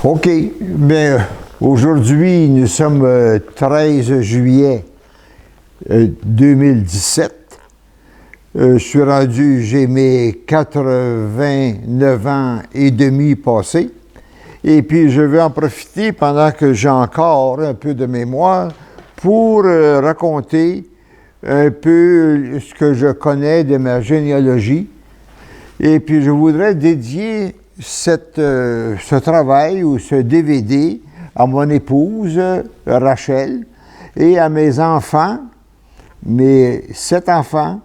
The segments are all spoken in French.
OK. Mais aujourd'hui, nous sommes 13 juillet 2017. Je suis rendu, j'ai mes 89 ans et demi passés. Et puis, je vais en profiter pendant que j'ai encore un peu de mémoire pour raconter un peu ce que je connais de ma généalogie. Et puis, je voudrais dédier ce travail ou ce DVD à mon épouse, Rachel, et à mes enfants, mes 7 enfants,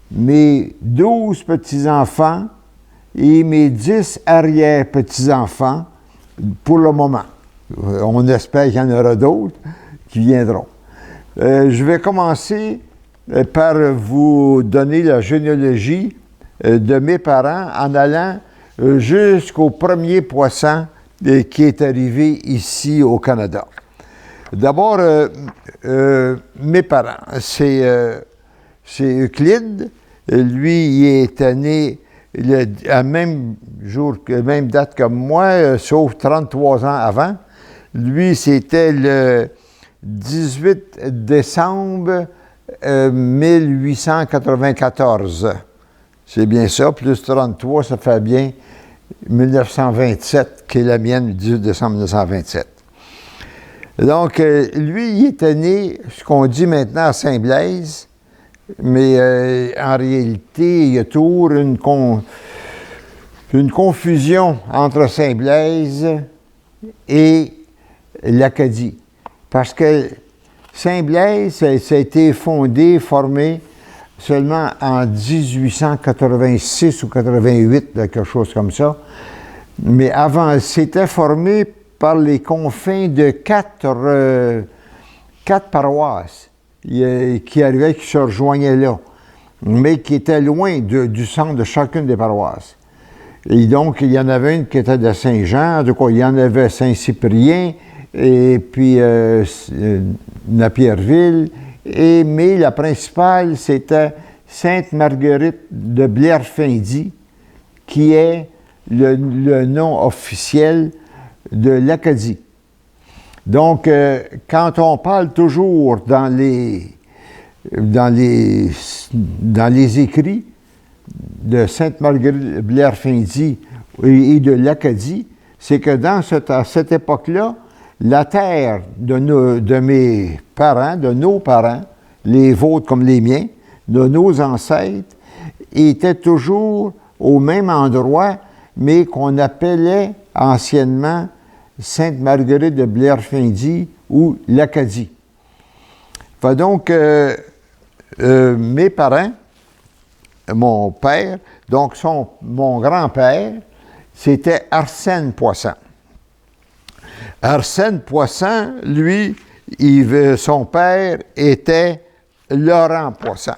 mes 12 petits-enfants et mes 10 arrière-petits-enfants pour le moment. On espère qu'il y en aura d'autres qui viendront. Je vais commencer par vous donner la généalogie de mes parents en allant jusqu'au premier poisson qui est arrivé ici au Canada. D'abord, mes parents, c'est Euclide. Lui, il est né à même date que moi, sauf 33 ans avant. Lui, c'était le 18 décembre 1894. C'est bien ça, plus 33, ça fait bien 1927, qui est la mienne, le 18 décembre 1927. Donc, lui, il était né, ce qu'on dit maintenant, à Saint-Blaise, mais en réalité, il y a toujours une confusion entre Saint-Blaise et l'Acadie. Parce que Saint-Blaise, ça a été formé seulement en 1886 ou 88, quelque chose comme ça. Mais avant, c'était formé par les confins de quatre paroisses qui arrivaient, qui se rejoignaient là, mais qui étaient loin du centre de chacune des paroisses. Et donc, il y en avait une qui était de Saint-Jean, en tout cas, il y en avait Saint-Cyprien, et puis Napierville, mais la principale, c'était Sainte-Marguerite de Blairfindie, qui est le nom officiel de l'Acadie. Donc, quand on parle toujours dans les écrits de Sainte-Marguerite de Blairfindie et de l'Acadie, c'est que à cette époque-là, la terre de mes parents, de nos parents, les vôtres comme les miens, de nos ancêtres, était toujours au même endroit, mais qu'on appelait anciennement Sainte-Marguerite de Blairfindie ou l'Acadie. Fait donc, mes parents, mon père, donc mon grand-père, c'était Arsène Poisson. Arsène Poisson, lui, son père était Laurent Poisson.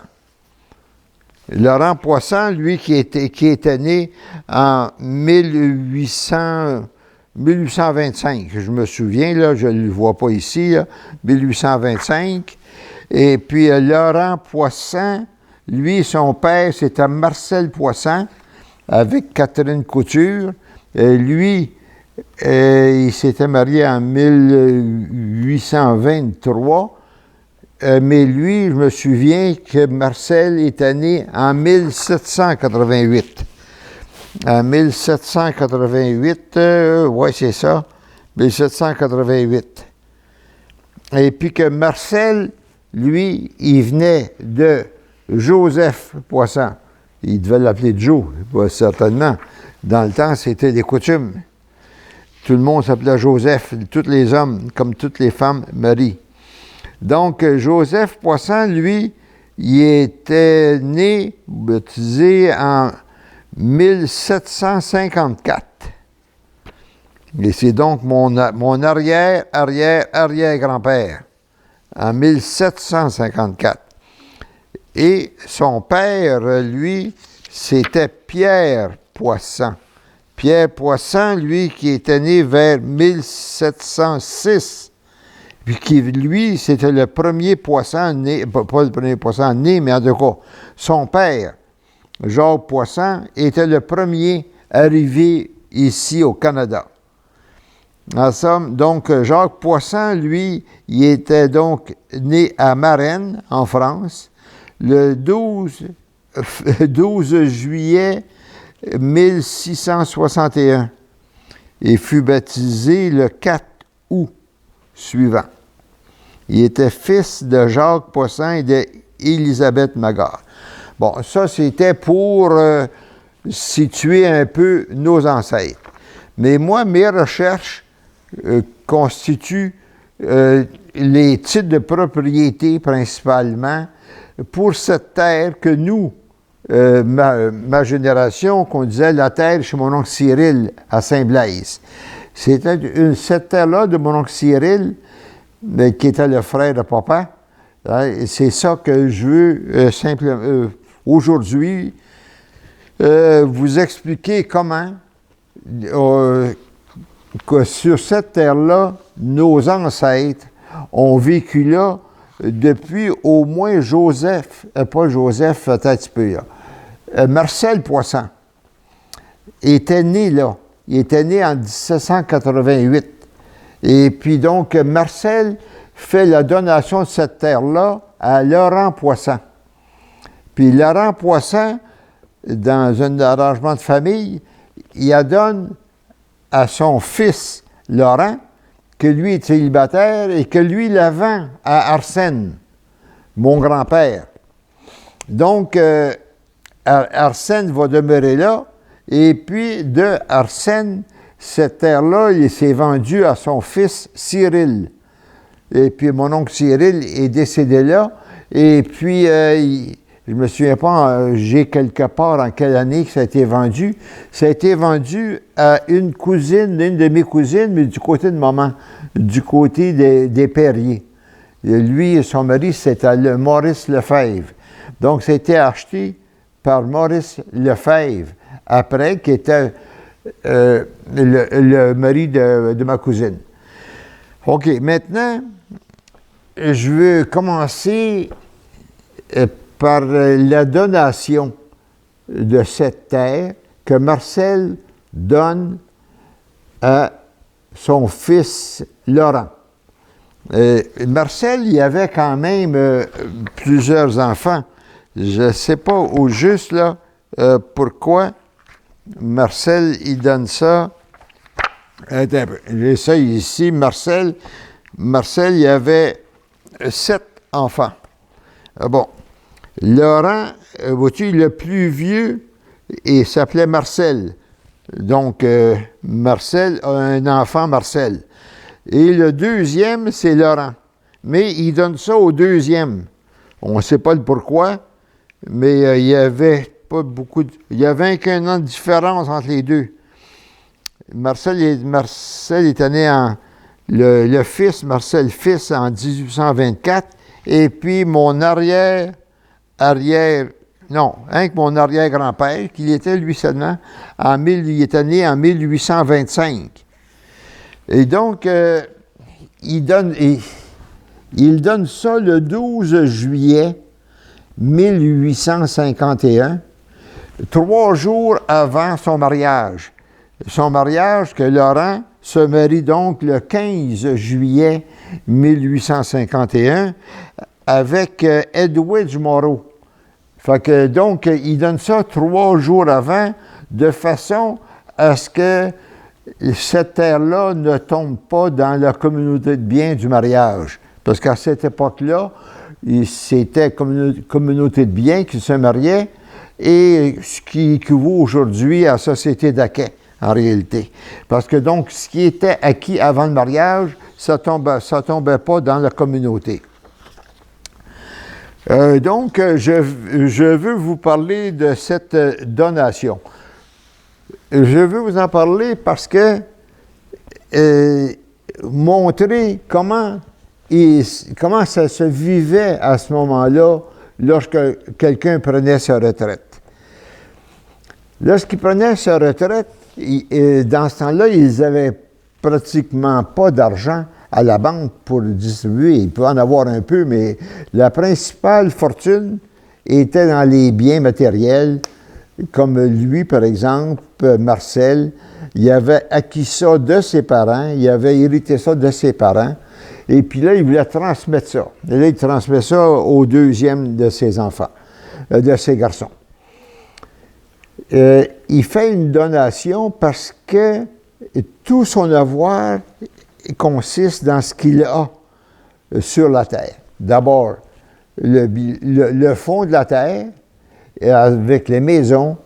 Laurent Poisson, lui, qui était né en 1825, je me souviens, là, je ne le vois pas ici, là, 1825. Et puis Laurent Poisson, lui, son père, c'était Marcel Poisson, avec Catherine Couture. Lui, il s'était marié en 1823. Mais lui, je me souviens que Marcel était né en 1788. En 1788, oui, c'est ça, 1788. Et puis que Marcel, lui, il venait de Joseph Poisson. Il devait l'appeler Joe, certainement. Dans le temps, c'était des coutumes. Tout le monde s'appelait Joseph, tous les hommes, comme toutes les femmes, Marie. Donc, Joseph Poisson, lui, il était né, baptisé en 1754. Et c'est donc mon arrière-grand-père, en 1754. Et son père, lui, c'était Pierre Poisson. Pierre Poisson, lui, qui était né vers 1706. Puis qui, lui, c'était le premier poisson né, pas le premier poisson né, mais en tout cas, son père, Jacques Poisson, était le premier arrivé ici au Canada. En somme, donc, Jacques Poisson, lui, il était donc né à Marennes, en France, le 12 juillet 1661 et fut baptisé le 4 août suivant. Il était fils de Jacques Poisson et d'Élisabeth Magard. Bon, ça, c'était pour situer un peu nos ancêtres. Mais moi, mes recherches constituent les titres de propriété principalement pour cette terre que nous, ma génération, qu'on disait la terre chez mon oncle Cyril à Saint-Blaise. C'était cette terre-là de mon oncle Cyril, qui était le frère de papa. Hein, c'est ça que je veux simplement aujourd'hui vous expliquer comment que sur cette terre-là, nos ancêtres ont vécu là depuis au moins Marcel Poisson était né là. Il était né en 1788. Et puis donc, Marcel fait la donation de cette terre-là à Laurent Poisson. Puis Laurent Poisson, dans un arrangement de famille, il la donne à son fils Laurent, que lui est célibataire et que lui la vend à Arsène, mon grand-père. Donc, Arsène va demeurer là, et puis de Arsène, cette terre-là, il s'est vendu à son fils Cyril. Et puis mon oncle Cyril est décédé là, et puis je me souviens pas, j'ai quelque part en quelle année que ça a été vendu. Ça a été vendu à une de mes cousines, mais du côté de maman, du côté des Perriers. Et lui et son mari, c'était le Maurice Lefebvre. Donc, ça a été acheté par Maurice Lefebvre, après, qui était le mari de ma cousine. OK, maintenant, je veux commencer par la donation de cette terre que Marcel donne à son fils Laurent. Marcel, il avait quand même plusieurs enfants. Je ne sais pas au juste là pourquoi Marcel, il donne ça. J'ai ça ici. Marcel, il avait 7 enfants. Bon. Laurent, vois-tu, le plus vieux, il s'appelait Marcel. Donc, Marcel a un enfant, Marcel. Et le deuxième, c'est Laurent. Mais il donne ça au deuxième. On ne sait pas le pourquoi, mais il y avait pas beaucoup il y avait 21 ans de différence entre les deux. Marcel était né le fils, Marcel fils, en 1824, et puis mon mon arrière-grand-père, qui était lui seulement, il était né en 1825. Et donc, il donne ça le 12 juillet 1851, 3 jours avant son mariage. Son mariage, que Laurent se marie donc le 15 juillet 1851 avec Edwidge Moreau. Fait que donc, il donne ça 3 jours avant, de façon à ce que cette terre-là ne tombe pas dans la communauté de biens du mariage. Parce qu'à cette époque-là, c'était communauté de biens qui se mariait, et ce qui équivaut aujourd'hui à la société d'acquêt, en réalité. Parce que donc, ce qui était acquis avant le mariage, ça tombait pas dans la communauté. Donc, je veux vous parler de cette donation. Je veux vous en parler parce que montrer comment ça se vivait à ce moment-là lorsque quelqu'un prenait sa retraite. Lorsqu'il prenait sa retraite, dans ce temps-là, ils n'avaient pratiquement pas d'argent à la banque pour le distribuer. Il peut en avoir un peu, mais la principale fortune était dans les biens matériels, comme lui, par exemple, Marcel. Il avait acquis ça de ses parents, il avait hérité ça de ses parents, et puis là, il voulait transmettre ça. Et là, il transmet ça au deuxième de ses enfants, de ses garçons. Il fait une donation parce que tout son avoir consiste dans ce qu'il a sur la terre. D'abord, le fond de la terre, avec les maisons,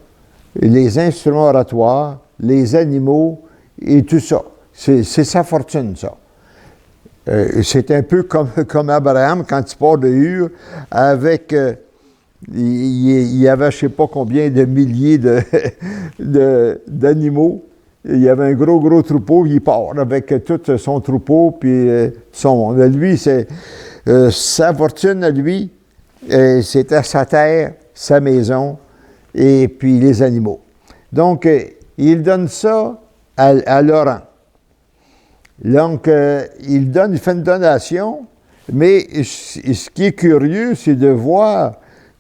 les instruments oratoires, les animaux et tout ça. C'est sa fortune, ça. C'est un peu comme Abraham, quand il part de Ur, avec... il y avait je ne sais pas combien de milliers d'animaux. Il y avait un gros troupeau, il part avec tout son troupeau, puis lui, c'est sa fortune à lui, c'était sa terre, sa maison, et puis les animaux. Donc, il donne ça à Laurent. Donc, il fait une donation, mais ce qui est curieux, c'est de voir,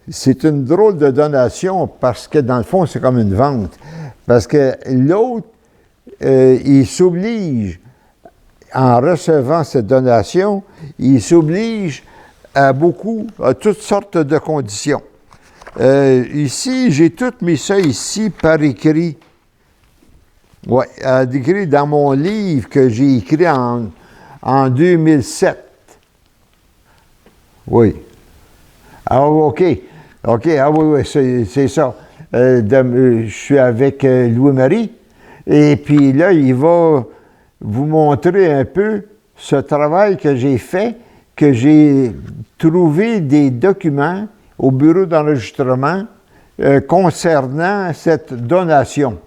c'est une drôle de donation, parce que dans le fond, c'est comme une vente. Parce que l'autre, il s'oblige, en recevant cette donation, il s'oblige à toutes sortes de conditions. Ici, j'ai tout mis ça ici par écrit. Oui, écrit dans mon livre que j'ai écrit en 2007. Oui. Ah, OK. OK, ah oui, c'est ça. Je suis avec Louis-Marie. Et puis là, il va vous montrer un peu ce travail que j'ai fait, que j'ai trouvé des documents au bureau d'enregistrement concernant cette donation.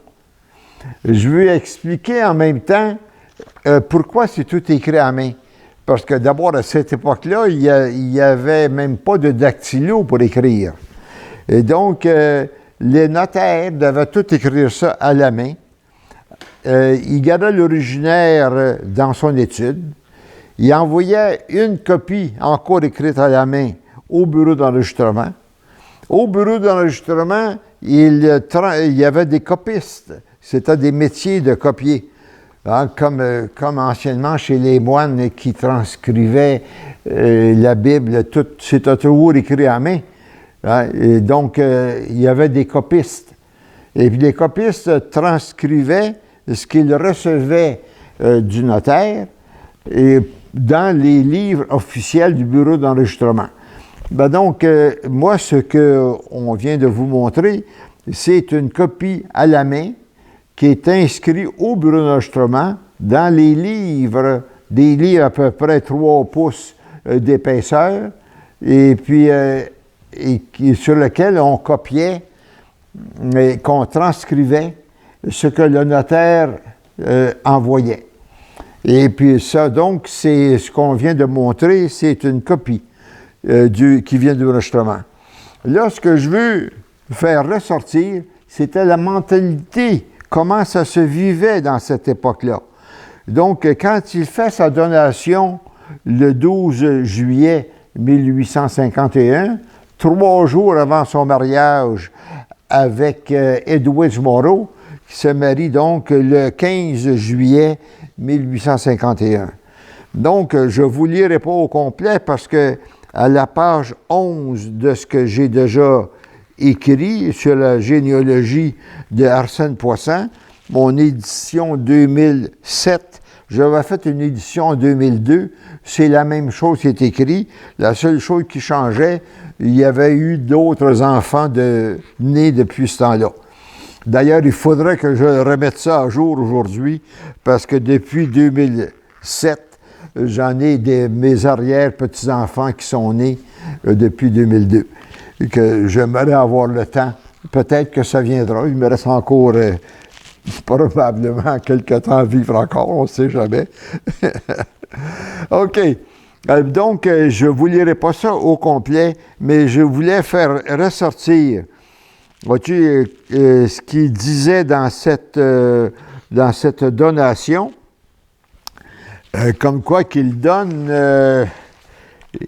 Je vais expliquer en même temps pourquoi c'est tout écrit à main. Parce que d'abord, à cette époque-là, il n'y avait même pas de dactylo pour écrire. Et donc, les notaires devaient tout écrire ça à la main. Il gardait l'originaire dans son étude. Il envoyait une copie encore écrite à la main au bureau d'enregistrement. Au bureau d'enregistrement, il y avait des copistes. C'était des métiers de copier. Hein, comme anciennement chez les moines qui transcrivaient la Bible, c'était toujours écrit à main. Hein, et donc, il y avait des copistes. Et puis les copistes transcrivaient ce qu'ils recevaient du notaire et dans les livres officiels du bureau d'enregistrement. Ben donc, moi, ce qu'on vient de vous montrer, c'est une copie à la main qui est inscrite au bureau d'enregistrement dans les livres, des livres à peu près 3 pouces d'épaisseur, et puis sur lesquels on copiait et qu'on transcrivait ce que le notaire envoyait. Et puis ça, donc, c'est ce qu'on vient de montrer, c'est une copie qui vient de l'enregistrement. Là, ce que je veux faire ressortir, c'était la mentalité, comment ça se vivait dans cette époque-là. Donc, quand il fait sa donation le 12 juillet 1851, 3 jours avant son mariage avec Edwidge Morrow, qui se marie donc le 15 juillet 1851. Donc, je ne vous lirai pas au complet parce que à la page 11 de ce que j'ai déjà écrit sur la généalogie de Arsène Poisson, mon édition 2007, j'avais fait une édition en 2002, c'est la même chose qui est écrit. La seule chose qui changeait, il y avait eu d'autres enfants nés depuis ce temps-là. D'ailleurs, il faudrait que je remette ça à jour aujourd'hui, parce que depuis 2007, j'en ai mes arrière-petits-enfants qui sont nés depuis 2002. Et que j'aimerais avoir le temps. Peut-être que ça viendra. Il me reste encore probablement quelques temps à vivre encore, on ne sait jamais. OK. Donc, je ne vous lirai pas ça au complet, mais je voulais faire ressortir, vois-tu, ce qu'il disait dans cette donation, comme quoi qu'il donne,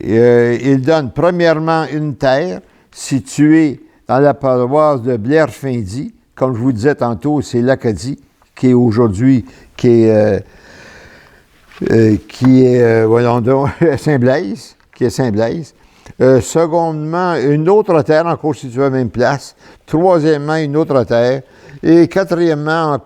il donne premièrement une terre située dans la paroisse de Blairfindie. Comme je vous disais tantôt, c'est l'Acadie qui est aujourd'hui, voyons donc, Saint-Blaise, qui est Saint-Blaise. Secondement, une autre terre encore située à la même place. Troisièmement, une autre terre. Et quatrièmement,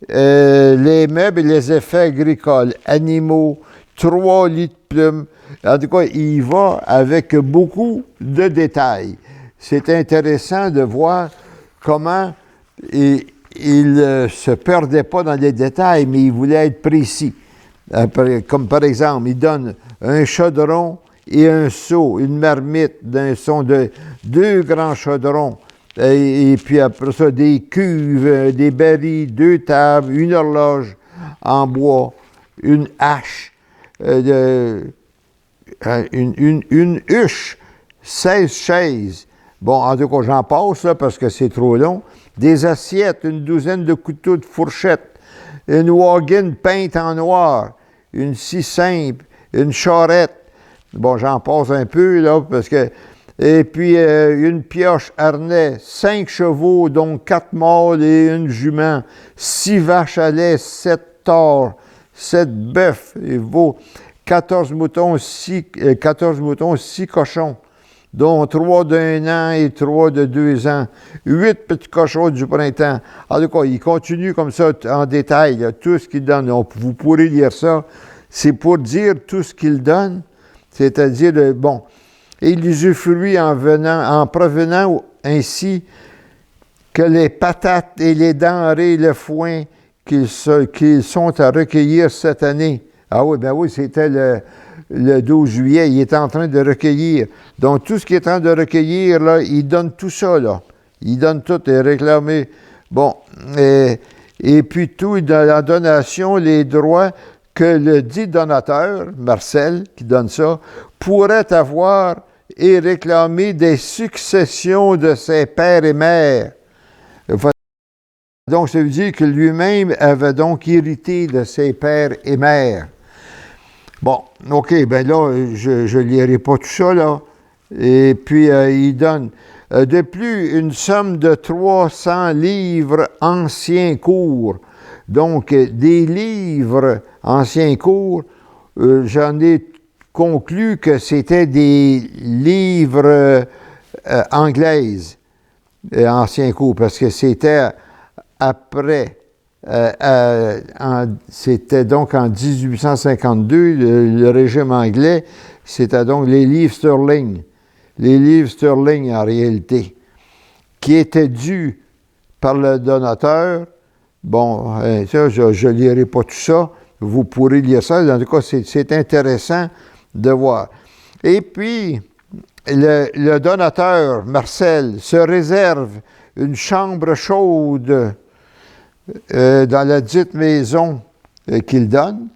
les meubles et les effets agricoles, animaux, 3 lits de plumes. En tout cas, il va avec beaucoup de détails. C'est intéressant de voir comment il ne se perdait pas dans les détails, mais il voulait être précis. Comme par exemple, il donne un chaudron et un seau, une marmite d'un son de 2 grands chaudrons. Et puis après ça, des cuves, des barils, 2 tables, une horloge en bois, une hache, une huche, 16 chaises. Bon, en tout cas, j'en passe là parce que c'est trop long. Des assiettes, une douzaine de couteaux de fourchette, une wagon peinte en noir, une scie simple, une charrette. Bon, j'en passe un peu, là, parce que... Et puis, une pioche harnais, 5 chevaux, dont 4 mâles et une jument, 6 vaches à lait, 7 tors, 7 bœufs, et vaut 14 moutons, 6 cochons, dont 3 d'1 an et 3 de 2 ans, 8 petits cochons du printemps. En tout cas, il continue comme ça en détail, là, tout ce qu'il donne. Donc, vous pourrez lire ça. C'est pour dire tout ce qu'il donne, c'est-à-dire, bon, et il usufruit en provenant ainsi que les patates et les denrées et le foin qu'ils sont à recueillir cette année. Ah oui, ben oui, c'était le 12 juillet, il est en train de recueillir. Donc, tout ce qu'il est en train de recueillir, là, il donne tout ça, là. Il donne tout et réclamé. Bon, et puis tout, dans la donation, les droits que le dit donateur, Marcel, qui donne ça, pourrait avoir et réclamer des successions de ses pères et mères. Donc, ça veut dire que lui-même avait donc hérité de ses pères et mères. Bon, OK, ben là, je ne lirai pas tout ça, là. Et puis, il donne, de plus, une somme de 300 livres anciens cours. Donc, des livres anciens cours, j'en ai conclu que c'était des livres anglaises, anciens cours, parce que c'était après, c'était donc en 1852, le régime anglais, c'était donc les livres sterling en réalité, qui étaient dus par le donateur. Bon, ça, je ne lirai pas tout ça, vous pourrez lire ça, en tout cas, c'est intéressant de voir. Et puis, le donateur, Marcel, se réserve une chambre chaude dans la dite maison qu'il donne.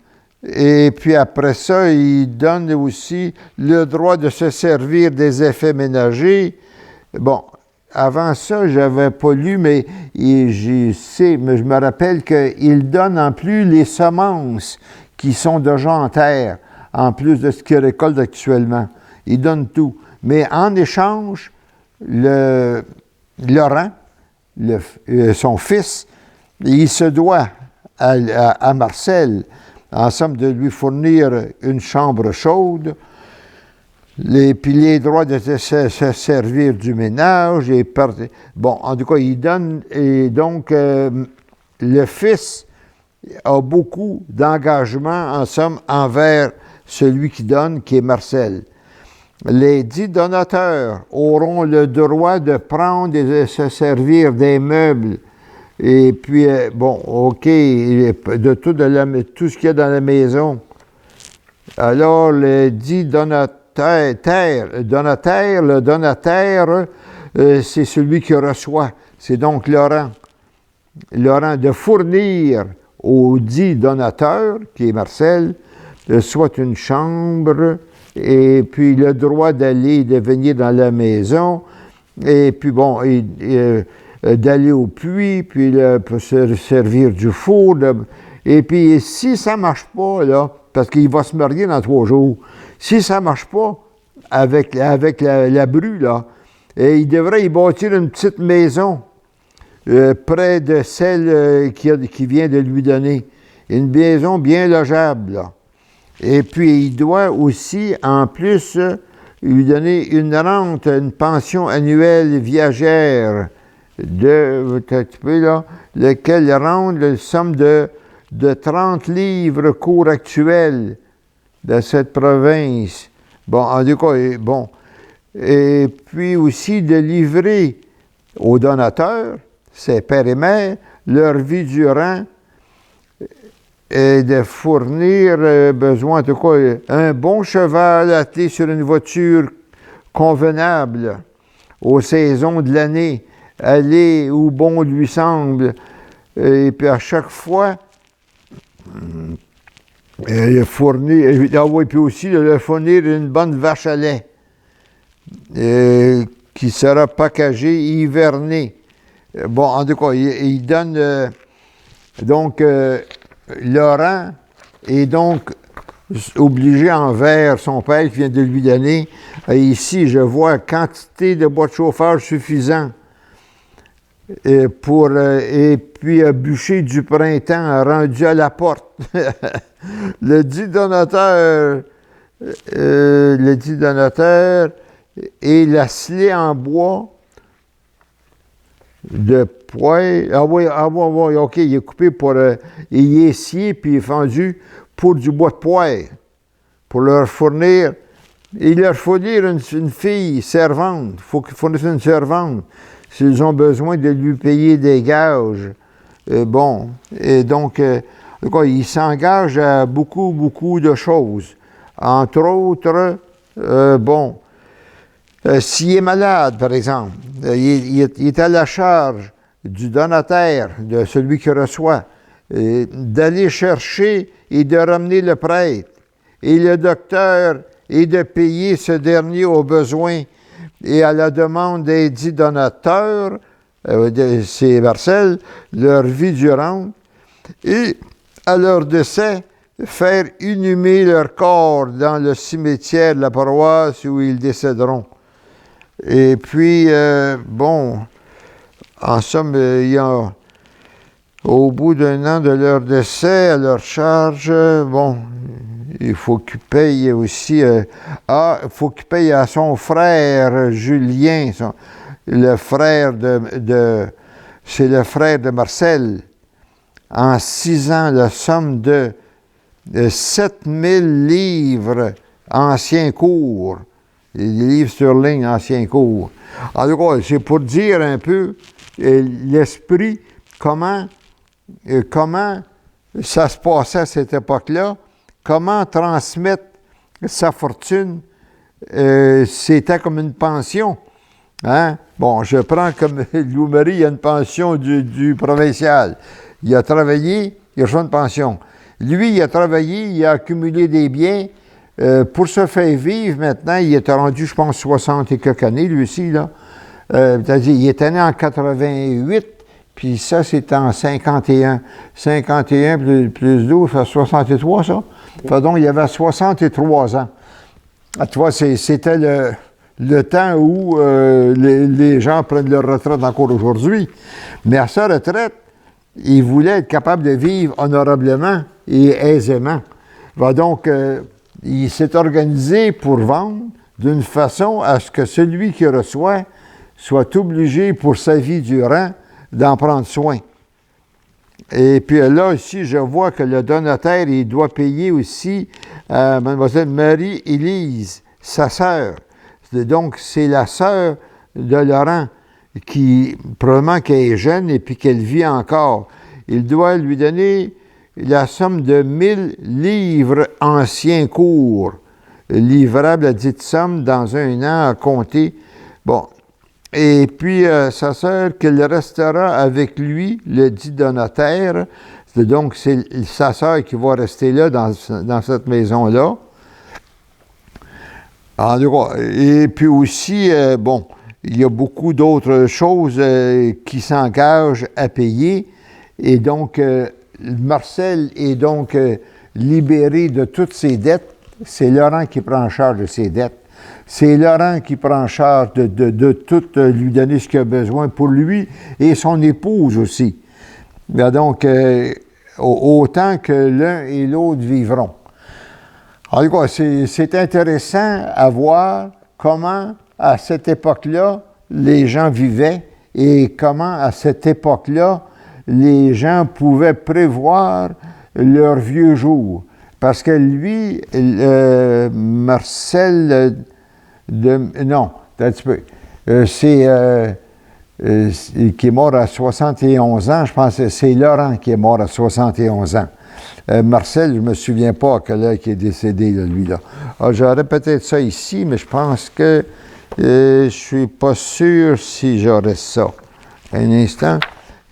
Et puis après ça, il donne aussi le droit de se servir des effets ménagers. Bon, avant ça, je n'avais pas lu, mais je me rappelle qu'il donne en plus les semences qui sont déjà en terre, en plus de ce qu'il récolte actuellement. Il donne tout. Mais en échange, Laurent, son fils, il se doit à Marcel, en somme, de lui fournir une chambre chaude, puis les droits de se servir du ménage. Bon, en tout cas, il donne, et donc, le fils a beaucoup d'engagement, en somme, envers celui qui donne, qui est Marcel. Les dits donateurs auront le droit de prendre et de se servir des meubles, et puis, bon, OK, de tout ce qu'il y a dans la maison. Alors, les dits donataire, le donataire, c'est celui qui reçoit. C'est donc Laurent, de fournir au dit donateur, qui est Marcel, soit une chambre, et puis le droit d'aller et de venir dans la maison, et puis bon, d'aller au puits, puis pour se servir du four. Et puis, si ça ne marche pas, là, parce qu'il va se marier dans 3 jours, si ça ne marche pas avec la bru, là, il devrait y bâtir une petite maison près de celle qui vient de lui donner. Une maison bien logeable, là. Et puis, il doit aussi, en plus, lui donner une rente, une pension annuelle viagère de, un petit peu, là, lequel rend la somme de 30 livres cours actuels de cette province. Bon, en tout cas, bon. Et puis aussi de livrer aux donateurs, ses pères et mères, leur vie durant, et de fournir besoin, en tout cas, un bon cheval attelé sur une voiture convenable aux saisons de l'année, aller où bon lui semble, et puis à chaque fois, fournir, puis aussi de fournir une bonne vache à lait qui sera packagée, hivernée. Bon, en tout cas, il donne donc Laurent est donc obligé envers son père qui vient de lui donner. Ici, je vois quantité de bois de chauffage suffisant et puis bûcher du printemps rendu à la porte. Le dit donateur et la scellée en bois de poêle. Ah oui, OK, il est coupé pour... il est scié puis il est fendu pour du bois de poêle. Pour leur fournir... Il leur fournir une fille servante. Il faut qu'ils fournissent une servante s'ils ont besoin de lui payer des gages. Bon, et donc, il s'engage à beaucoup, beaucoup de choses. Entre autres, bon... s'il est malade, par exemple, il est à la charge du donataire, de celui qui reçoit, d'aller chercher et de ramener le prêtre. Et le docteur est de payer ce dernier au besoin et à la demande des dits donateurs, c'est Marcel, leur vie durante, et à leur décès, faire inhumer leur corps dans le cimetière de la paroisse où ils décéderont. Et puis, bon, en somme, il y a, au bout d'un an de leur décès, à leur charge, bon, il faut qu'il paye aussi, il faut qu'il paye à son frère Julien, le frère c'est le frère de Marcel, en 6 ans, la somme de 7000 livres anciens cours. Les livres sterling anciens cours. En tout cas, c'est pour dire un peu l'esprit, comment ça se passait à cette époque-là, comment transmettre sa fortune, c'était comme une pension. Hein? Bon, je prends comme Louis-Marie, il a une pension du provincial. Il a travaillé, il a reçu une pension. Lui, il a travaillé, il a accumulé des biens. Pour se faire vivre, maintenant, il est rendu, je pense, 60 et quelques années, lui aussi, là. C'est-à-dire, il est né en 88, puis ça, c'est en 51. 51 plus 12, ça fait 63, ça. Fait donc, il avait 63 ans. Tu vois, c'était le temps où les gens prennent leur retraite encore aujourd'hui. Mais à sa retraite, il voulait être capable de vivre honorablement et aisément. Donc, il s'est organisé pour vendre d'une façon à ce que celui qui reçoit soit obligé pour sa vie durant d'en prendre soin. Et puis là aussi, je vois que le donataire, il doit payer aussi à Mlle Marie-Élise, sa sœur. Donc, c'est la sœur de Laurent qui, probablement qu'elle est jeune et puis qu'elle vit encore. Il doit lui donner la somme de 1000 livres anciens cours, livrables à dite somme dans un an à compter. Bon. Et puis, sa sœur, qu'elle restera avec lui, le dit donataire. Donc, c'est sa sœur qui va rester là, dans cette maison-là. En tout cas, et puis aussi, bon, il y a beaucoup d'autres choses qui s'engagent à payer. Et donc, Marcel est donc libéré de toutes ses dettes. C'est Laurent qui prend en charge de ses dettes. C'est Laurent qui prend en charge de tout lui donner ce qu'il a besoin pour lui et son épouse aussi. Ben donc, autant que l'un et l'autre vivront. En tout cas, c'est intéressant à voir comment, à cette époque-là, les gens vivaient et comment, à cette époque-là, les gens pouvaient prévoir leur vieux jour. Parce que lui, Marcel, non, un petit peu, qui est mort à 71 ans, je pense que c'est Laurent qui est mort à 71 ans. Marcel, je ne me souviens pas à quelle heure il est décédé, là, lui-là. J'aurais peut-être ça ici, mais je pense que je ne suis pas sûr si j'aurais ça. Un instant.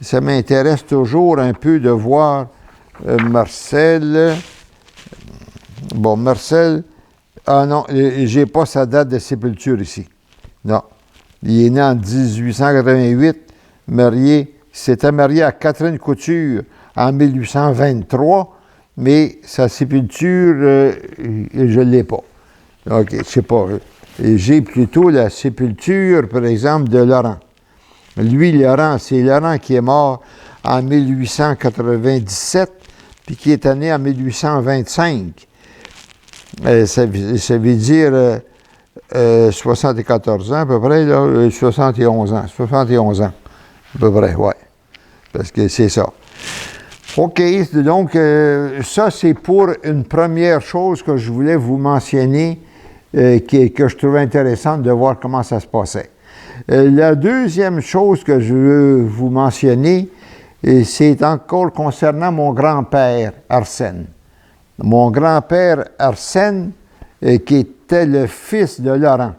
Ça m'intéresse toujours un peu de voir Marcel. Bon, Marcel. Ah non, j'ai pas sa date de sépulture ici. Non. Il est né en 1888, s'était marié à Catherine Couture en 1823, mais sa sépulture, je ne l'ai pas. OK, je ne sais pas. J'ai plutôt la sépulture, par exemple, de Laurent. Lui, Laurent, c'est Laurent qui est mort en 1897, puis qui est né en 1825. Ça veut dire 74 ans à peu près, là, 71 ans. 71 ans, à peu près, oui. Parce que c'est ça. OK, donc, ça, c'est pour une première chose que je voulais vous mentionner, que je trouvais intéressante de voir comment ça se passait. La deuxième chose que je veux vous mentionner, c'est encore concernant mon grand-père, Arsène. Mon grand-père, Arsène, qui était le fils de Laurent.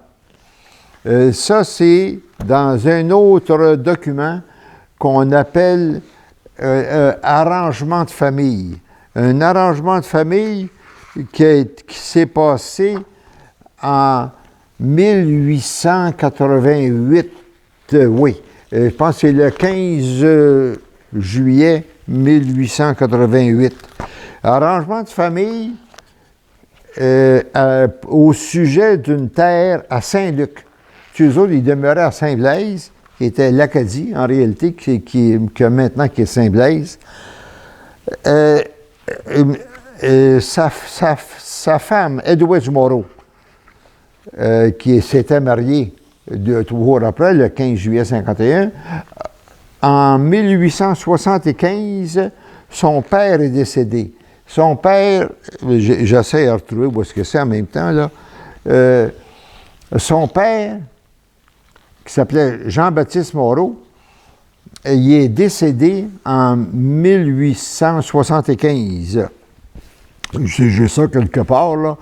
Ça, c'est dans un autre document qu'on appelle arrangement de famille. Un arrangement de famille qui s'est passé en 1888, oui. Je pense que c'est le 15 juillet 1888. Arrangement de famille au sujet d'une terre à Saint-Luc. Eux autres, ils demeuraient à Saint-Blaise, qui était l'Acadie, en réalité, qui est Saint-Blaise. Sa femme, Edwidge Moreau, qui s'était marié 2 jours après, le 15 juillet 51. En 1875, son père est décédé. Son père, j'essaie de retrouver où est-ce que c'est en même temps, là. Son père, qui s'appelait Jean-Baptiste Moreau, il est décédé en 1875. J'ai ça quelque part, là.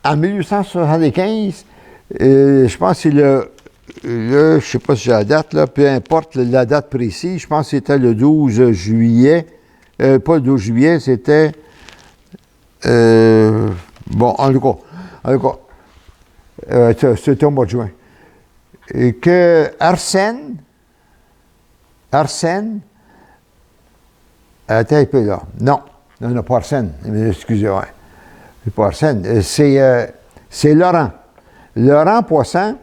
En 1875, je pense que c'est je ne sais pas si j'ai la date, là, peu importe la date précise, je pense que c'était le 12 juillet, pas le 12 juillet, c'était, bon, en tout cas, c'était au mois de juin, et que Arsène, attends un peu là, non, pas Arsène, excusez-moi, c'est pas Arsène, c'est Laurent. Laurent Poisson,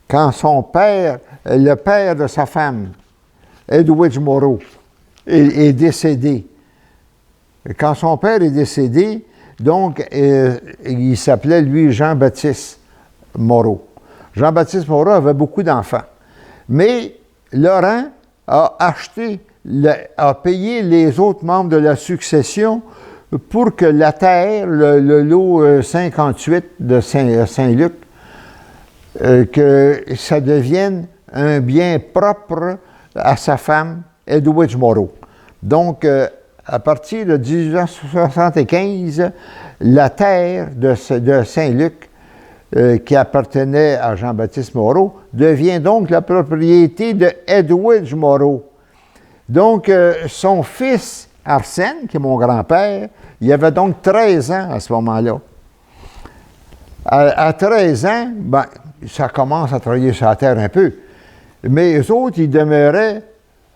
quand son père, le père de sa femme, Edwidge Moreau, est décédé. Quand son père est décédé, donc, il s'appelait, lui, Jean-Baptiste Moreau. Jean-Baptiste Moreau avait beaucoup d'enfants. Mais Laurent a payé les autres membres de la succession pour que la terre, le lot 58 de Saint-Luc, que ça devienne un bien propre à sa femme, Edwidge Moreau. Donc, à partir de 1875, la terre de Saint-Luc, qui appartenait à Jean-Baptiste Moreau, devient donc la propriété de Edwidge Moreau. Donc, son fils, Arsène, qui est mon grand-père, il avait donc 13 ans à ce moment-là. À 13 ans, ben, ça commence à travailler sur la terre un peu. Mais eux autres, ils demeuraient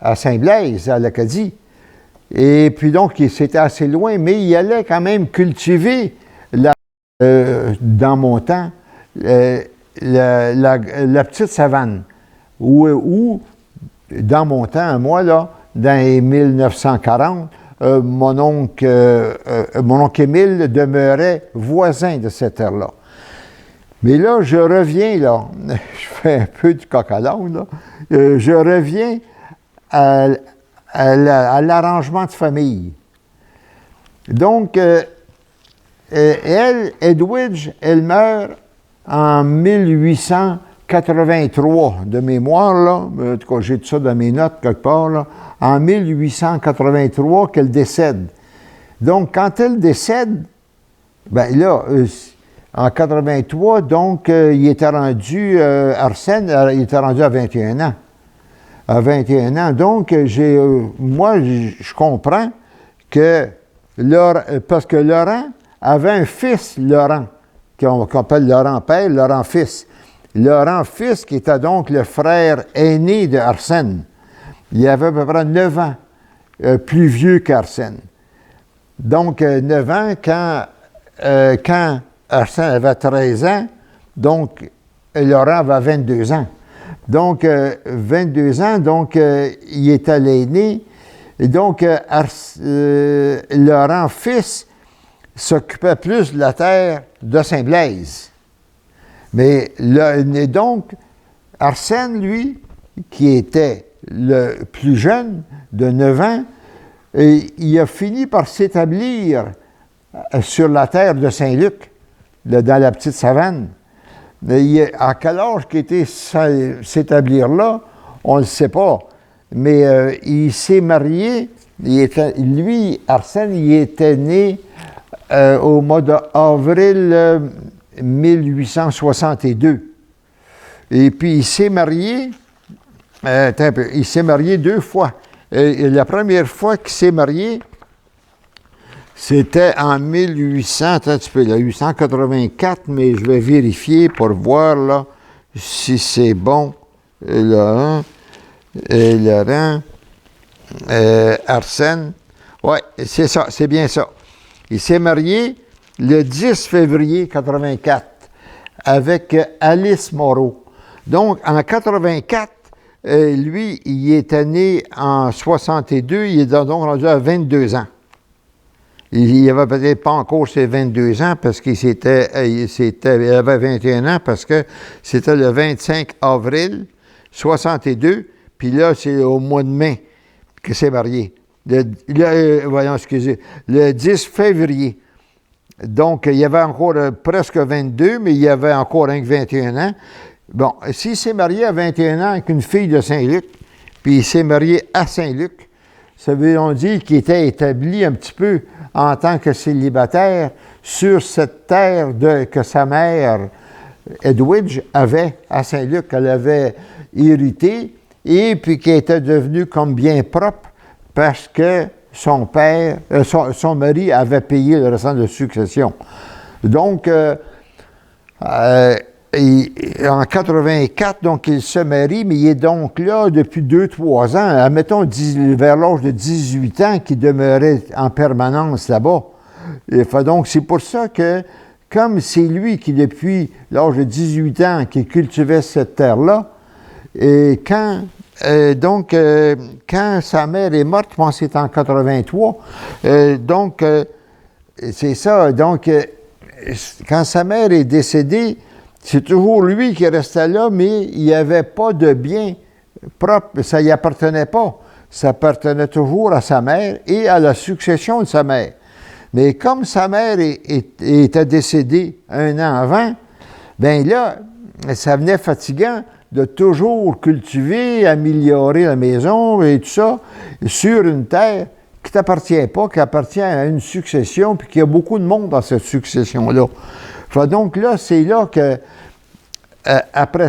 à Saint-Blaise, à l'Acadie. Et puis donc, c'était assez loin, mais ils allaient quand même cultiver dans mon temps, la petite savane, où, dans mon temps, moi, là, dans les 1940, mon oncle Émile demeurait voisin de cette terre-là. Mais là, je reviens, là, je fais un peu du coq à l'âne, là, je reviens à l'arrangement de famille. Donc, Edwidge, elle meurt en 1883, de mémoire, là, en tout cas, j'ai tout ça dans mes notes quelque part, là, en 1883 qu'elle décède. Donc, quand elle décède, ben là, en 83, donc, il était rendu, Arsène, il était rendu à 21 ans. À 21 ans. Donc, moi, je comprends que, parce que Laurent avait un fils, Laurent, qu'on appelle Laurent père, Laurent fils. Laurent fils, qui était donc le frère aîné de Arsène. Il avait à peu près 9 ans, plus vieux qu'Arsène. Donc, 9 ans, quand Arsène avait 13 ans, donc Laurent avait 22 ans. Donc, 22 ans, donc il était l'aîné. Et donc, Laurent fils s'occupait plus de la terre de Saint-Blaise. Mais donc, Arsène, lui, qui était le plus jeune, de 9 ans, il a fini par s'établir sur la terre de Saint-Luc, dans la petite savane. À quel âge qu'il était s'établir là, on ne le sait pas. Mais il s'est marié, lui, Arsène, il était né au mois d'avril 1862. Et puis il s'est marié, il s'est marié 2 fois. Et la première fois qu'il s'est marié, c'était en 1884, mais je vais vérifier pour voir là si c'est bon. Laurent, Arsène. Oui, c'est ça, c'est bien ça. Il s'est marié le 10 février 1984 avec Alice Moreau. Donc, en 1984, lui, il était né en 62, il est donc rendu à 22 ans. Il n'avait peut-être pas encore ses 22 ans parce qu'il avait 21 ans parce que c'était le 25 avril 62, puis là, c'est au mois de mai que c'est marié. Le 10 février. Donc, il y avait encore presque 22, mais il y avait encore un que 21 ans. Bon, s'il s'est marié à 21 ans avec une fille de Saint-Luc, puis il s'est marié à Saint-Luc, ça veut dire qu'il était établi un petit peu en tant que célibataire sur cette terre que sa mère, Edwidge, avait à Saint-Luc, qu'elle avait hérité, et puis qui était devenu comme bien propre parce que son mari avait payé le restant de succession. Donc, en 84, donc, il se marie, mais il est donc là depuis 2-3 ans, admettons vers l'âge de 18 ans, qu'il demeurait en permanence là-bas. Donc, c'est pour ça que, comme c'est lui qui, depuis l'âge de 18 ans, qui cultivait cette terre-là, et quand sa mère est morte, je pense que c'est en 83, c'est ça, donc, quand sa mère est décédée, c'est toujours lui qui restait là, mais il n'y avait pas de bien propre, ça n'y appartenait pas. Ça appartenait toujours à sa mère et à la succession de sa mère. Mais comme sa mère était décédée 1 an avant, bien là, ça venait fatigant de toujours cultiver, améliorer la maison et tout ça sur une terre qui ne t'appartient pas, qui appartient à une succession, puis qu'il y a beaucoup de monde dans cette succession-là. Donc là, c'est là que, après,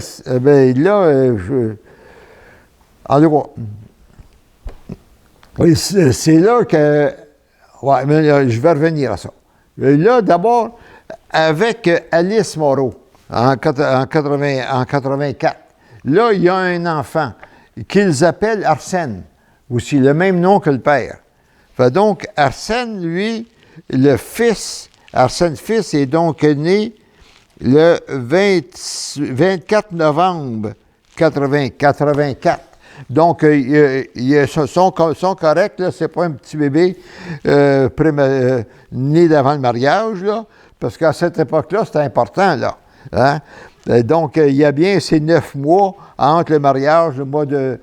en tout cas, c'est là que, ouais, mais je vais revenir à ça. Là, d'abord, avec Alice Moreau, en 84, là, il y a un enfant qu'ils appellent Arsène, aussi le même nom que le père. Donc, Arsène, lui, le fils Arsène fils est donc né le 24 novembre 84. Donc, ils sont corrects, là, c'est pas un petit bébé né d'avant le mariage, là, parce qu'à cette époque-là, c'était important, là. Hein? Donc, il y a bien ces 9 mois entre le mariage, le mois de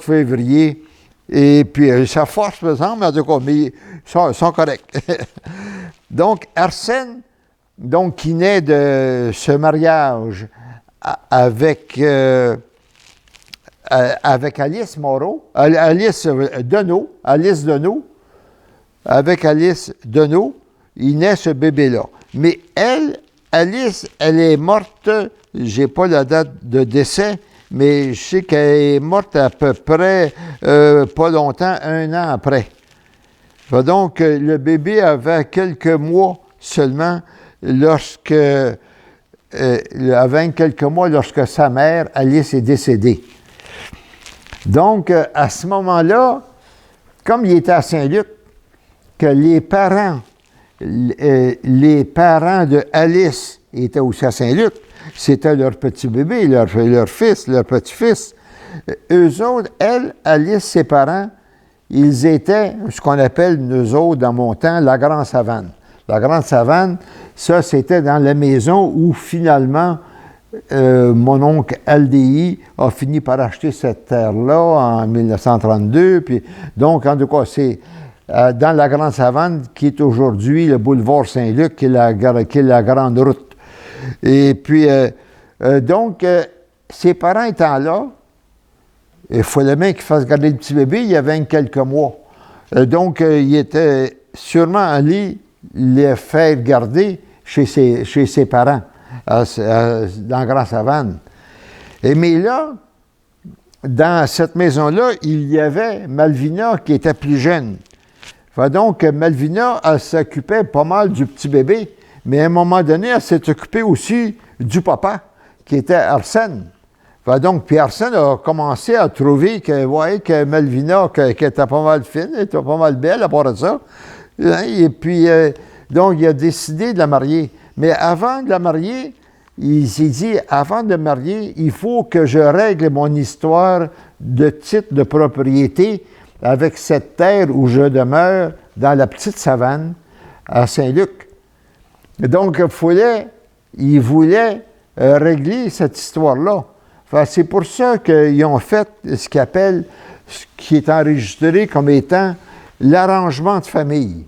février, et puis ça force, par exemple, mais en tout cas, mais ils sont corrects. Donc, Arsène, donc, qui naît de ce mariage avec Alice Moreau, Alice Deneau, avec Alice Deneau, il naît ce bébé-là. Mais Alice, elle est morte, j'ai pas la date de décès, mais je sais qu'elle est morte à peu près, pas longtemps, 1 an après. Donc, le bébé avait quelques mois seulement avait quelques mois lorsque sa mère, Alice, est décédée. Donc, à ce moment-là, comme il était à Saint-Luc, que les parents de Alice étaient aussi à Saint-Luc, c'était leur petit bébé, leur fils, leur petit-fils. Eux autres, Alice, ses parents, ils étaient ce qu'on appelle, nous autres, dans mon temps, la Grande Savane. La Grande Savane, ça, c'était dans la maison où, finalement, mon oncle LDI a fini par acheter cette terre-là en 1932. Puis, donc, en tout cas, c'est dans la Grande Savane, qui est aujourd'hui le boulevard Saint-Luc, qui est la grande route. Et puis, donc, ses parents étant là, il fallait bien qu'il fasse garder le petit bébé, il y avait quelques mois. Donc, il était sûrement allé les faire garder chez ses parents, dans la Grande Savane. Mais là, dans cette maison-là, il y avait Malvina qui était plus jeune. Donc, Malvina, elle s'occupait pas mal du petit bébé, mais à un moment donné, elle s'est occupée aussi du papa, qui était Arsène. Donc, puis Arsène a commencé à trouver que Malvina, qu'elle était pas mal fine, elle était pas mal belle à part de ça. Et puis, donc, il a décidé de la marier. Mais avant de la marier, il s'est dit, avant de marier, il faut que je règle mon histoire de titre de propriété avec cette terre où je demeure dans la petite savane à Saint-Luc. Donc, il voulait régler cette histoire-là. C'est pour ça qu'ils ont fait ce qui est enregistré comme étant l'arrangement de famille.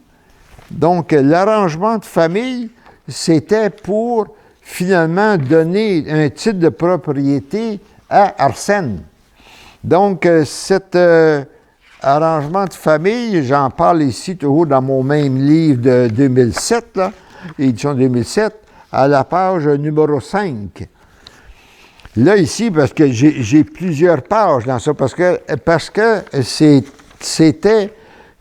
Donc, l'arrangement de famille, c'était pour finalement donner un titre de propriété à Arsène. Donc, cet arrangement de famille, j'en parle ici toujours dans mon même livre de 2007, là, édition 2007, à la page numéro 5. Là, ici, parce que j'ai plusieurs pages dans ça, parce que c'était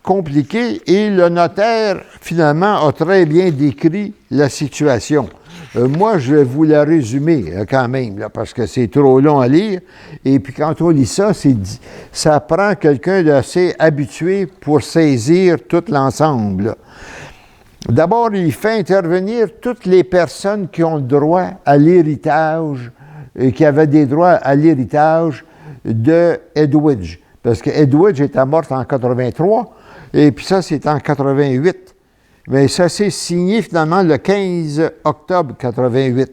compliqué et le notaire, finalement, a très bien décrit la situation. Moi, je vais vous la résumer quand même, là, parce que c'est trop long à lire. Et puis, quand on lit ça, ça prend quelqu'un d'assez habitué pour saisir tout l'ensemble. D'abord, il fait intervenir toutes les personnes qui ont le droit à l'héritage, qui avaient des droits à l'héritage de Edwidge. Parce que Edwidge était morte en 83, et puis ça, c'est en 88. Mais ça s'est signé finalement le 15 octobre 88.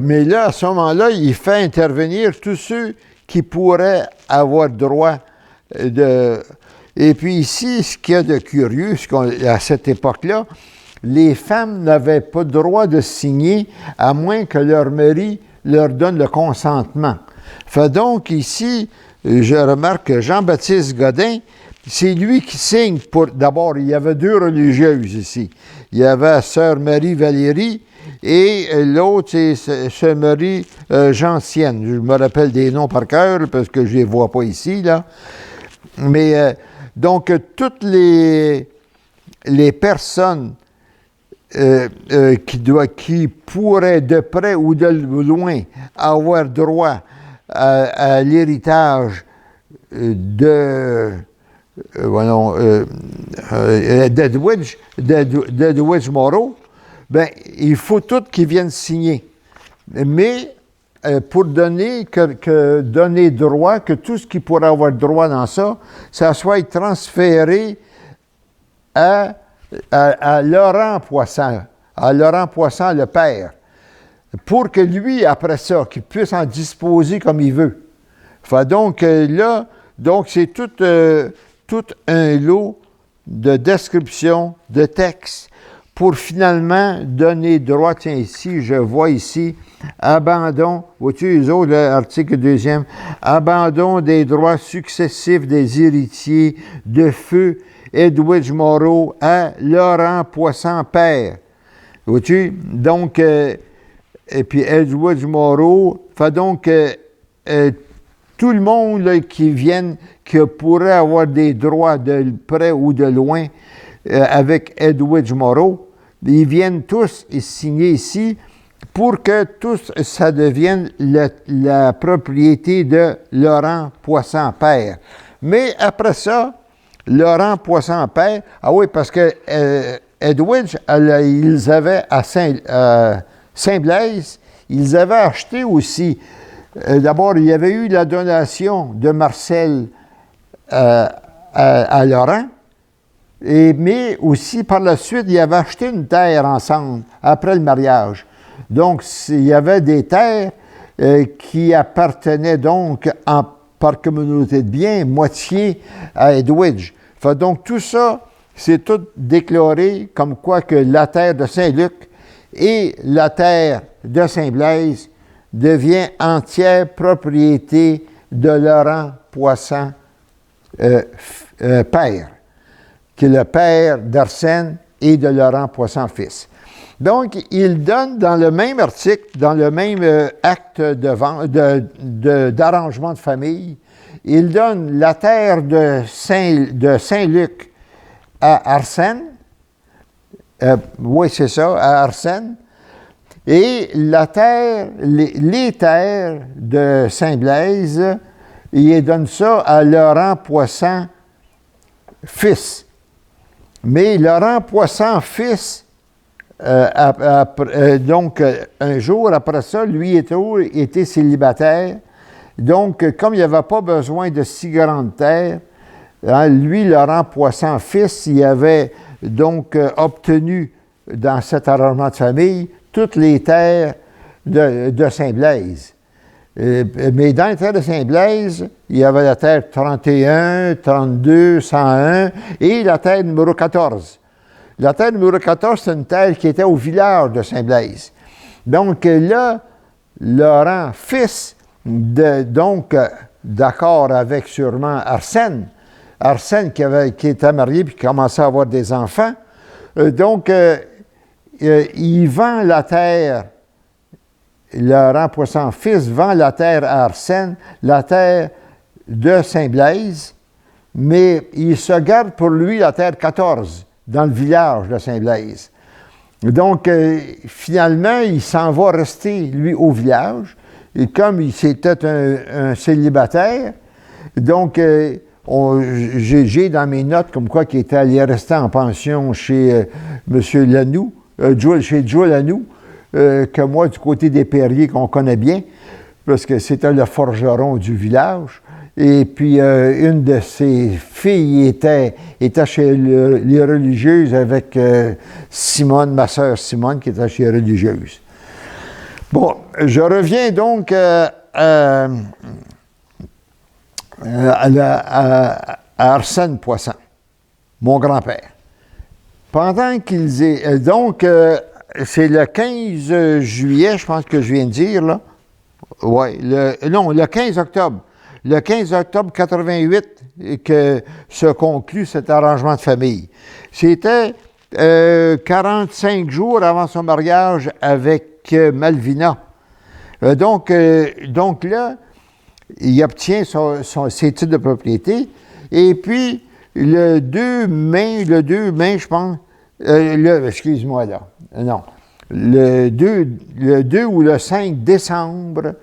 Mais là, à ce moment-là, il fait intervenir tous ceux qui pourraient avoir droit de... Et puis ici, ce qu'il y a de curieux, à cette époque-là, les femmes n'avaient pas le droit de signer à moins que leur mari leur donne le consentement. Donc ici, je remarque que Jean-Baptiste Godin, c'est lui qui signe pour... D'abord, il y avait 2 religieuses ici. Il y avait Sœur Marie-Valérie et l'autre, c'est Sœur Marie Gentienne. Je me rappelle des noms par cœur parce que je ne les vois pas ici, là. Mais donc, toutes les personnes qui pourraient de près ou de loin avoir droit à l'héritage d'Edwidge Morrow, ben, il faut tout qu'ils viennent signer. Mais pour donner droit, que tout ce qui pourrait avoir droit dans ça, ça soit transféré à Laurent Poisson, le père, pour que lui, après ça, qu'il puisse en disposer comme il veut. Fait donc là, c'est tout un lot de descriptions, de textes, pour finalement donner droit. Tiens, ici, je vois ici, abandon, vois-tu les autres, l'article 2e, abandon des droits successifs des héritiers de feu Edwidge Morrow à Laurent Poisson père. Vois-tu? Donc, et puis Edwidge Morrow, fait donc tout le monde là, qui pourrait avoir des droits de près ou de loin avec Edwidge Morrow, ils viennent tous signer ici pour que tous, ça devienne la propriété de Laurent Poisson père. Mais après ça, Laurent Poisson père, ah oui, parce que Edwidge, ils avaient à Saint-Blaise, ils avaient acheté aussi. D'abord, il y avait eu la donation de Marcel à Laurent, mais aussi par la suite, ils avaient acheté une terre ensemble après le mariage. Donc, il y avait des terres qui appartenaient donc par communauté de biens, moitié à Edwidge. Fait donc, tout ça, c'est tout déclaré comme quoi que la terre de Saint-Luc et la terre de Saint-Blaise devient entière propriété de Laurent Poisson père, qui est le père d'Arsène et de Laurent Poisson fils. Donc, il donne dans le même article, dans le même acte d'arrangement de famille, il donne la terre de Saint-Luc à Arsène, oui, c'est ça, à Arsène, et la terre, les terres de Saint-Blaise, il donne ça à Laurent Poisson fils. Mais Laurent Poisson fils, donc un jour après ça, lui était célibataire. Donc, comme il n'y avait pas besoin de si grande terre, hein, lui, Laurent Poisson fils, il avait donc obtenu dans cet arrangement de famille toutes les terres de Saint-Blaise. Mais dans les terres de Saint-Blaise, il y avait la terre 31, 32, 101 et la terre numéro 14. La terre numéro 14, c'est une terre qui était au village de Saint-Blaise. Donc là, Laurent, fils, d'accord avec sûrement Arsène qui était marié puis qui commençait à avoir des enfants, il vend la terre. Laurent Poisson fils vend la terre à Arsène, la terre de Saint-Blaise, mais il se garde pour lui la terre 14 dans le village de Saint-Blaise. Donc, finalement, il s'en va rester, lui, au village. Et comme c'était un célibataire, donc, j'ai dans mes notes comme quoi qu'il était allé rester en pension chez M. Lanoux, chez Joe Lanoux, que moi, du côté des Perriers, qu'on connaît bien, parce que c'était le forgeron du village. Et puis, une de ses filles était chez les religieuses avec Simone, ma sœur Simone, qui était chez les religieuses. Bon, je reviens donc à Arsène Poisson, mon grand-père. Pendant qu'ils aient... donc, c'est le 15 juillet, je pense que je viens de dire, là. Oui, le 15 octobre. Le 15 octobre 88 que se conclut cet arrangement de famille. C'était 45 jours avant son mariage avec Malvina. Donc là, il obtient ses titres de propriété. Et puis, le 2 mai, je pense, excuse-moi là, non, le 2 ou le 5 décembre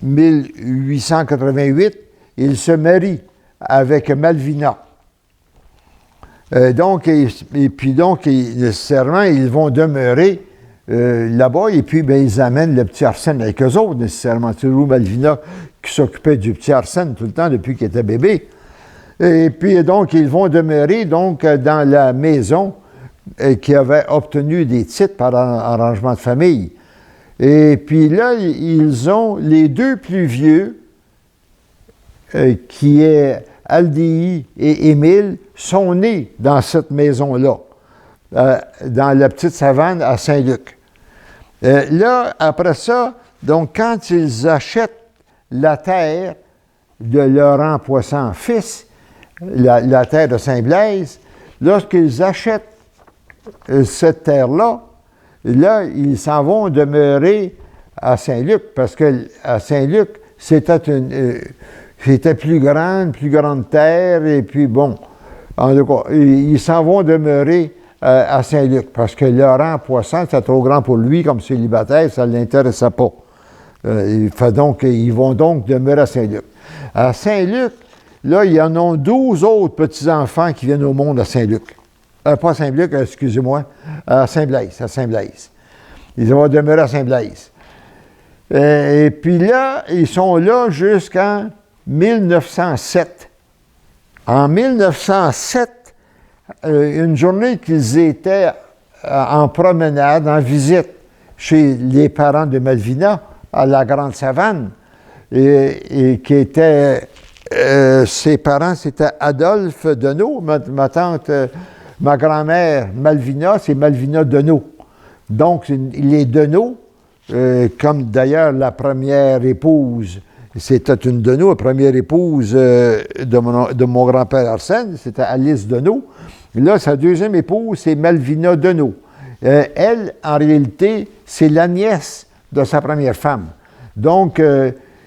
1888, il se marie avec Malvina. Nécessairement, ils vont demeurer là-bas, et puis, ben, ils amènent le petit Arsène avec eux autres, nécessairement. C'est Lou Malvina qui s'occupait du petit Arsène tout le temps depuis qu'il était bébé. Et puis, donc, ils vont demeurer donc dans la maison qui avait obtenu des titres par arrangement de famille. Et puis là, ils ont les deux plus vieux, qui est Aldi et Émile, sont nés dans cette maison-là, dans la petite savane à Saint-Luc. Là, après ça, donc, quand ils achètent la terre de Laurent Poisson-fils, la terre de Saint-Blaise, lorsqu'ils achètent cette terre-là, là, ils s'en vont demeurer à Saint-Luc, parce qu'à Saint-Luc, c'était plus grande terre, et puis bon, en tout cas, ils s'en vont demeurer à Saint-Luc, parce que Laurent Poisson, c'était trop grand pour lui comme célibataire, ça ne l'intéressait pas. Ils vont donc demeurer à Saint-Luc. À Saint-Luc, là, il y en a 12 autres petits-enfants qui viennent au monde à Saint-Luc. Pas à Saint-Luc, excusez-moi, à Saint-Blaise. Ils vont demeurer à Saint-Blaise. Et puis là, ils sont là jusqu'en 1907. En 1907, une journée qu'ils étaient en promenade, en visite chez les parents de Malvina, à la Grande Savane, et qui étaient... ses parents, c'était Adolphe Deneau, ma tante, ma grand-mère Malvina, c'est Malvina Deneau. Donc, les Deneau, comme d'ailleurs la première épouse, c'était une Deneau, la première épouse de mon grand-père Arsène, c'était Alice Deneau. Là, sa deuxième épouse, c'est Malvina Deneau. Elle, en réalité, c'est la nièce de sa première femme. Donc,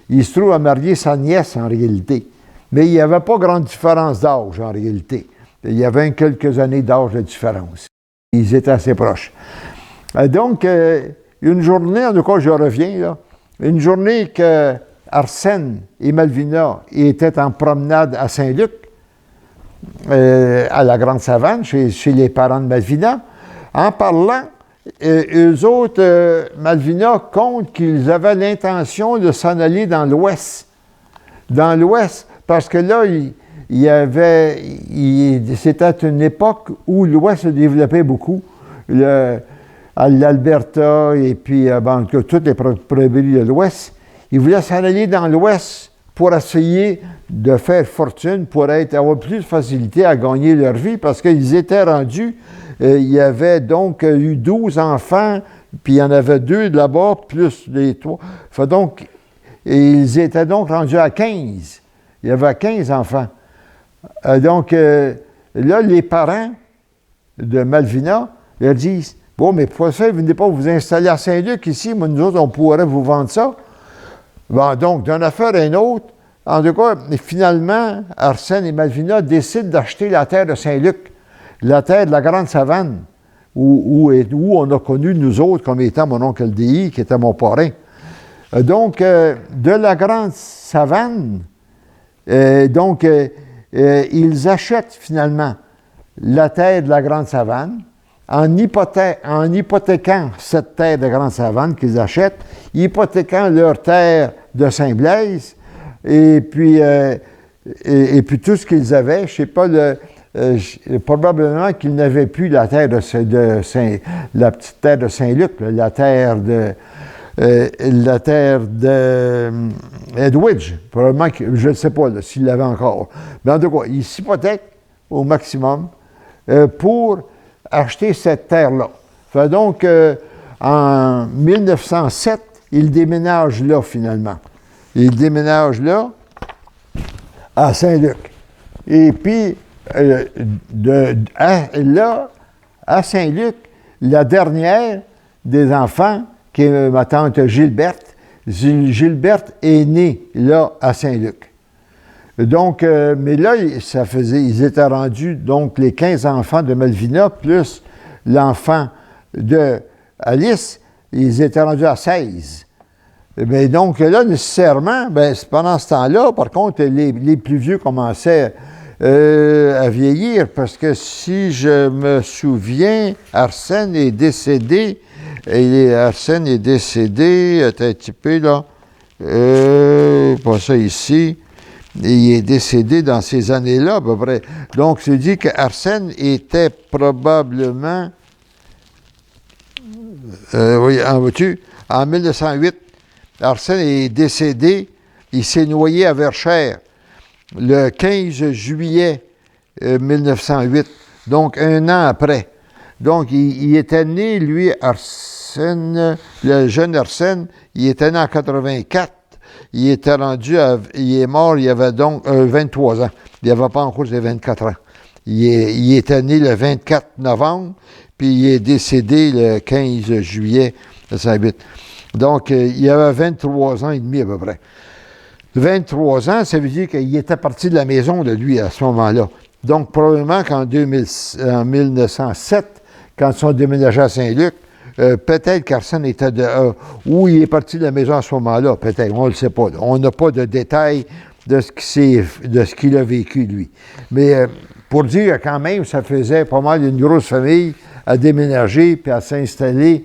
il se trouve à marier sa nièce, en réalité. Mais il n'y avait pas grande différence d'âge, en réalité. Il y avait quelques années d'âge de différence. Ils étaient assez proches. Donc, une journée, en tout cas, je reviens, là, une journée que Arsène et Malvina étaient en promenade à Saint-Luc, à la Grande Savane, chez les parents de Malvina, en parlant, eux autres, Malvina compte qu'ils avaient l'intention de s'en aller dans l'Ouest. Dans l'Ouest, parce que là, c'était une époque où l'Ouest se développait beaucoup. L'Alberta et puis toutes les provinces de l'Ouest. Ils voulaient s'en aller dans l'Ouest pour essayer de faire fortune, pour avoir plus de facilité à gagner leur vie, parce qu'ils étaient rendus, il y avait donc eu 12 enfants, puis il y en avait 2 de là-bas, plus les 3. Donc, ils étaient donc rendus à 15. Il y avait 15 enfants. Donc, là, les parents de Malvina leur disent, « Bon, mais pourquoi ça, vous venez pas vous installer à Saint-Luc ici? Moi, nous autres, on pourrait vous vendre ça. » Bon, donc, d'une affaire à une autre, en tout cas, finalement, Arsène et Malvina décident d'acheter la terre de Saint-Luc, la terre de la Grande Savane, où on a connu, nous autres, comme étant mon oncle L.D.I., qui était mon parrain. Donc, de la Grande Savane, ils achètent finalement la terre de la Grande Savane, en hypothéquant cette terre de Grande Savane qu'ils achètent, hypothéquant leur terre de Saint-Blaise, et puis tout ce qu'ils avaient, je ne sais pas, probablement qu'ils n'avaient plus la terre la petite terre de Saint-Luc, la terre de Edwidge, probablement que, je ne sais pas s'ils l'avaient encore. Mais en tout cas, ils s'hypothèquent au maximum pour acheter cette terre-là. Fait donc, en 1907, ils déménagent là, finalement. Ils déménagent là, à Saint-Luc. Et puis, là, à Saint-Luc, la dernière des enfants, qui est ma tante Gilberte, Gilberte est née là, à Saint-Luc. Donc, mais là, ils étaient rendus, donc, les 15 enfants de Malvina, plus l'enfant de Alice, ils étaient rendus à 16. Mais donc, là, nécessairement, pendant ce temps-là, par contre, les plus vieux commençaient à vieillir, parce que si je me souviens, Arsène est décédé, attends un petit peu là, pas ça ici, il est décédé dans ces années-là à peu près. Donc, c'est dit qu'Arsène était probablement, oui, en 1908, Arsène est décédé, il s'est noyé à Verchères le 15 juillet 1908, donc un an après. Donc, il était né, lui, Arsène, le jeune Arsène, il était né en 84. Il était il est mort, il avait donc 23 ans. Il n'avait pas encore ses 24 ans. Il était né le 24 novembre, puis il est décédé le 15 juillet 1908. Donc, il avait 23 ans et demi à peu près. 23 ans, ça veut dire qu'il était parti de la maison de lui à ce moment-là. Donc, probablement qu'en 1907, quand ils sont déménagés à Saint-Luc, peut-être qu'Arsène était où il est parti de la maison à ce moment-là, peut-être, on ne le sait pas. On n'a pas de détails de ce qu'il a vécu, lui. Mais pour dire quand même, ça faisait pas mal une grosse famille à déménager puis à s'installer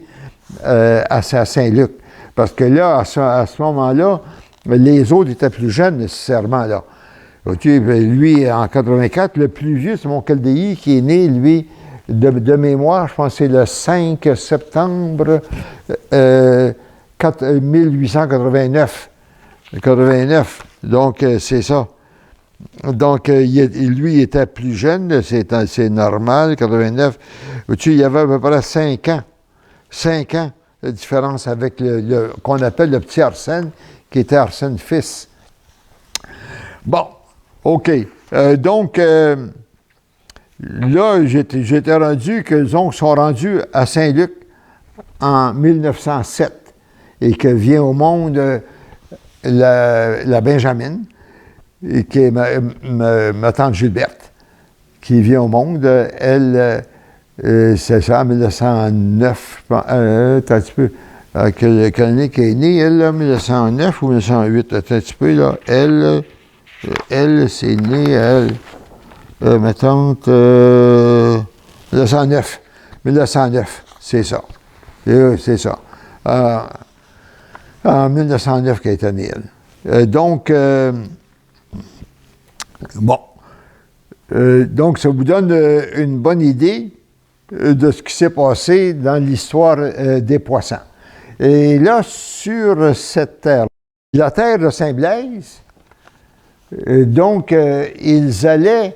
à Saint-Luc. Parce que là, à ce moment-là, les autres étaient plus jeunes nécessairement, là. Lui, en 84, le plus vieux, c'est mon Caldei qui est né, lui, de mémoire, je pense que c'est le 5 septembre 1889. 89. Donc, c'est ça. Donc, lui, il était plus jeune, c'est normal, 89. Il y avait à peu près 5 ans. 5 ans de différence avec qu'on appelle le petit Arsène, qui était Arsène fils. Bon, OK. Donc, là, j'étais rendu que les oncles sont rendus à Saint-Luc en 1907 et que vient au monde la Benjamine, et qui est ma tante Gilberte, qui vient au monde. Elle, c'est ça, en 1909, attends un petit peu. Quelle année qu'elle est née, elle, là, 1909 ou 1908, attends un petit peu, là. Elle, c'est née, ma tante, 1909. 1909, c'est ça. C'est ça. En 1909 qu'elle était née, elle. Donc, bon. Donc, ça vous donne une bonne idée de ce qui s'est passé dans l'histoire des Poissons. Et là, sur cette terre, la terre de Saint-Blaise, donc, ils allaient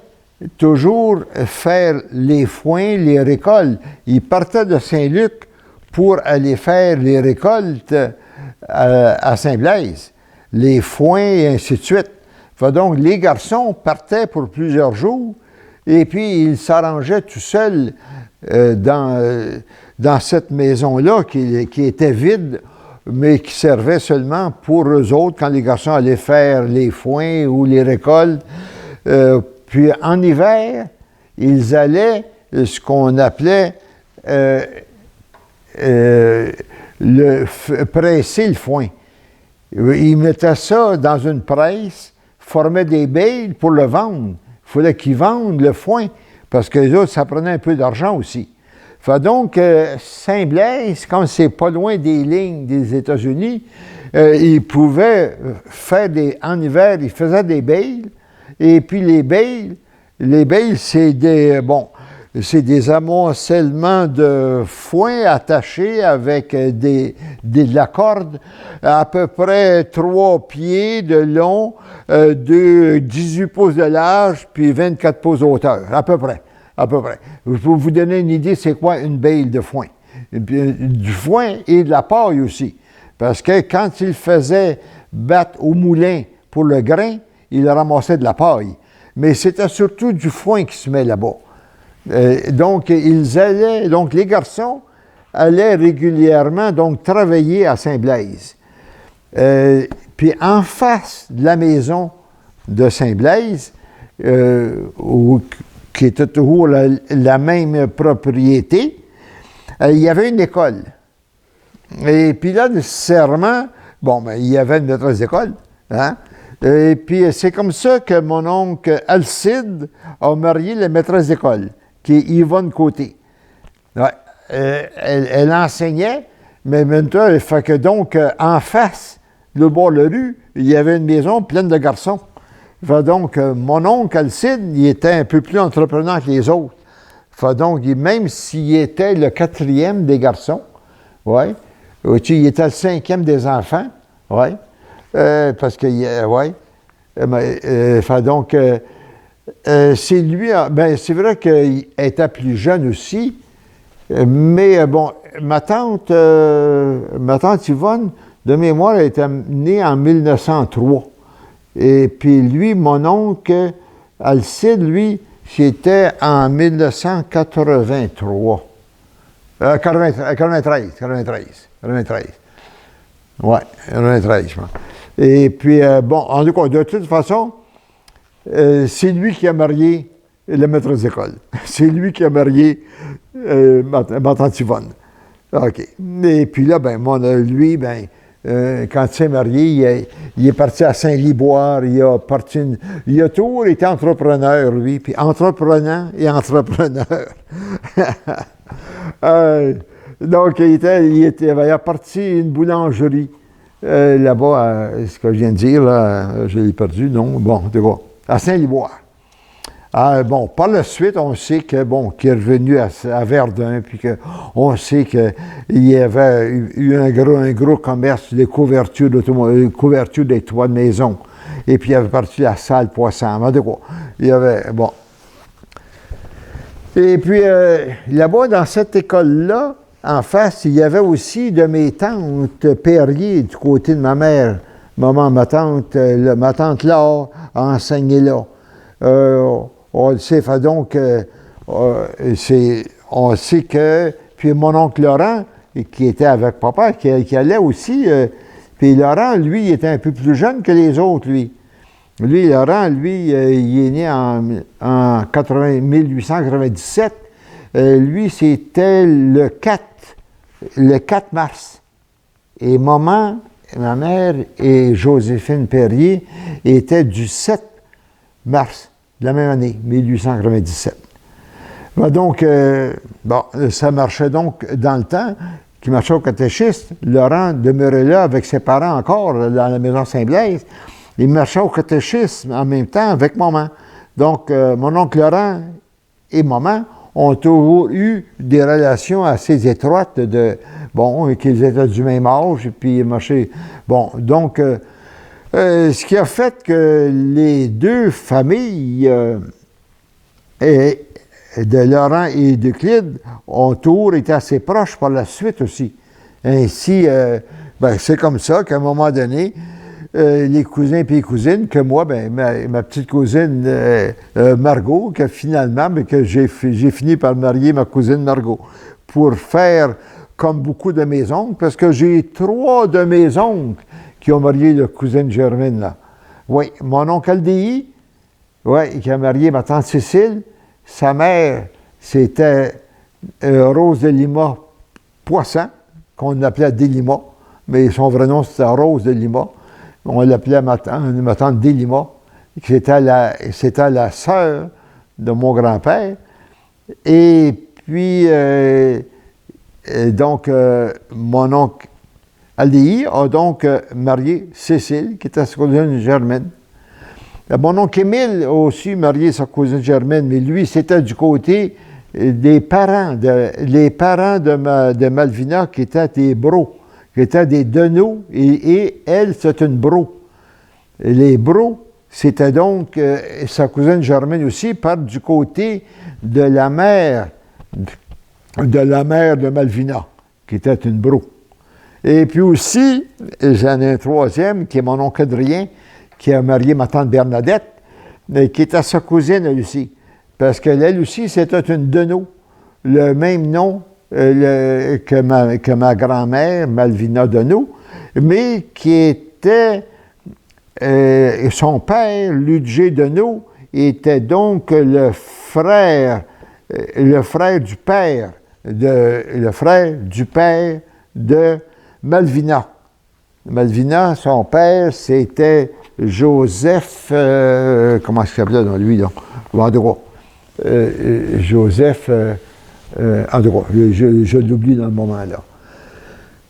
toujours faire les foins, les récoltes. Ils partaient de Saint-Luc pour aller faire les récoltes à Saint-Blaise, les foins et ainsi de suite. Donc, les garçons partaient pour plusieurs jours et puis ils s'arrangeaient tout seuls dans cette maison-là qui était vide, mais qui servait seulement pour eux autres quand les garçons allaient faire les foins ou les récoltes. Puis en hiver, ils allaient ce qu'on appelait presser le foin. Ils mettaient ça dans une presse, formaient des bales pour le vendre. Il fallait qu'ils vendent le foin, parce que les autres, ça prenait un peu d'argent aussi. Fait donc, Saint-Blaise, comme c'est pas loin des lignes des États-Unis, ils pouvaient faire en hiver, ils faisaient des bales, et puis les bales, c'est des amoncellements de foin attachés avec de la corde à peu près 3 pieds de long, 18 pouces de large, puis 24 pouces de hauteur, à peu près. Pour vous donner une idée, c'est quoi une bale de foin? Du foin et de la paille aussi. Parce que quand ils faisaient battre au moulin pour le grain, ils ramassaient de la paille. Mais c'était surtout du foin qui se met là-bas. Donc, les garçons allaient régulièrement travailler à Saint-Blaise. Puis en face de la maison de Saint-Blaise, qui était toujours la même propriété, il y avait une école. Et puis là, nécessairement, il y avait une maîtresse d'école, hein? Et puis, c'est comme ça que mon oncle Alcide a marié la maîtresse d'école, qui est Yvonne Côté. Ouais. Elle enseignait, mais maintenant, il fait que donc, en face, le bord de la rue, il y avait une maison pleine de garçons. Fait donc, mon oncle Alcide, il était un peu plus entrepreneur que les autres. Fait donc, même s'il était le 4e des garçons, ouais, il était le 5e des enfants, ouais, parce que, ouais, fait donc, c'est lui, ben c'est vrai qu'il était plus jeune aussi, mais bon, ma tante Yvonne, de mémoire, elle était née en 1903. Et puis lui, mon oncle Alcide, lui, c'était en 1983. 93. Ouais, 93, je pense. Et puis, bon, en tout cas, de toute façon, c'est lui qui a marié la maîtresse d'école. C'est lui qui a marié ma tante Yvonne. OK. Et puis là, ben, lui, ben, quand il s'est marié, il est parti à Saint-Liboire, il a toujours été entrepreneur, lui, puis entreprenant et entrepreneur. Donc, il a parti une boulangerie là-bas, ce que je viens de dire, là, je l'ai perdu, non? Bon, d'accord, à Saint-Liboire. Bon, par la suite, on sait que, bon, qu'il est revenu à Verdun, puis qu'on sait qu'il y avait eu un gros commerce des couvertures des toits de maison. Et puis, il avait parti la salle Poisson. De quoi? Il y avait, bon. Et puis, là-bas, dans cette école-là, en face, il y avait aussi de mes tantes Perrier du côté de ma mère. Ma tante Laure a enseigné là. On le sait, donc, on sait que, puis mon oncle Laurent, qui était avec papa, qui allait aussi, puis Laurent, lui, il était un peu plus jeune que les autres, lui. Laurent, il est né en 1897. Lui, c'était le 4 mars. Et ma mère et Joséphine Perrier étaient du 7 mars de la même année, 1897. Donc, bon, ça marchait donc dans le temps, qui marchait au catéchisme. Laurent demeurait là avec ses parents encore, dans la maison Saint-Blaise. Il marchait au catéchisme en même temps avec maman. Donc, mon oncle Laurent et maman ont toujours eu des relations assez étroites qu'ils étaient du même âge, et puis marchaient. Bon, donc, ce qui a fait que les deux familles de Laurent et d'Euclide ont toujours été assez proches par la suite aussi. Ainsi, c'est comme ça qu'à un moment donné, les cousins et les cousines, que moi, ma petite cousine Margot, que finalement, que j'ai fini par marier ma cousine Margot, pour faire comme beaucoup de mes oncles, parce que j'ai 3 de mes oncles qui ont marié leur cousine Germaine, là. Oui, mon oncle Aldéhi, oui, qui a marié ma tante Cécile. Sa mère, c'était Rose de Lima Poisson, qu'on appelait Delima, mais son vrai nom, c'était Rose de Lima. On l'appelait ma tante Delima, qui c'était la sœur de mon grand-père. Et puis, donc, mon oncle Aldéhi a donc marié Cécile, qui était sa cousine Germaine. Mon oncle Émile a aussi marié sa cousine Germaine, mais lui, c'était du côté des parents, les parents de Malvina, qui étaient des Bros, qui étaient des Deneaux, et elle, c'est une Bro. Et les Bros, c'était donc sa cousine Germaine aussi, par du côté de la mère de Malvina, qui était une Bro. Et puis aussi, j'en ai un 3e, qui est mon oncle Adrien, qui a marié ma tante Bernadette, mais qui était sa cousine, elle aussi. Parce qu'elle aussi, c'était une Deneaux, le même nom que ma grand-mère, Malvina Deneaux, mais qui était, son père, Ludger Deneaux, était donc le frère du père de Malvina. Malvina, son père, c'était Joseph, comment il s'appelait dans lui, là? En tout cas, Joseph, en tout cas, je l'oublie dans le moment, là.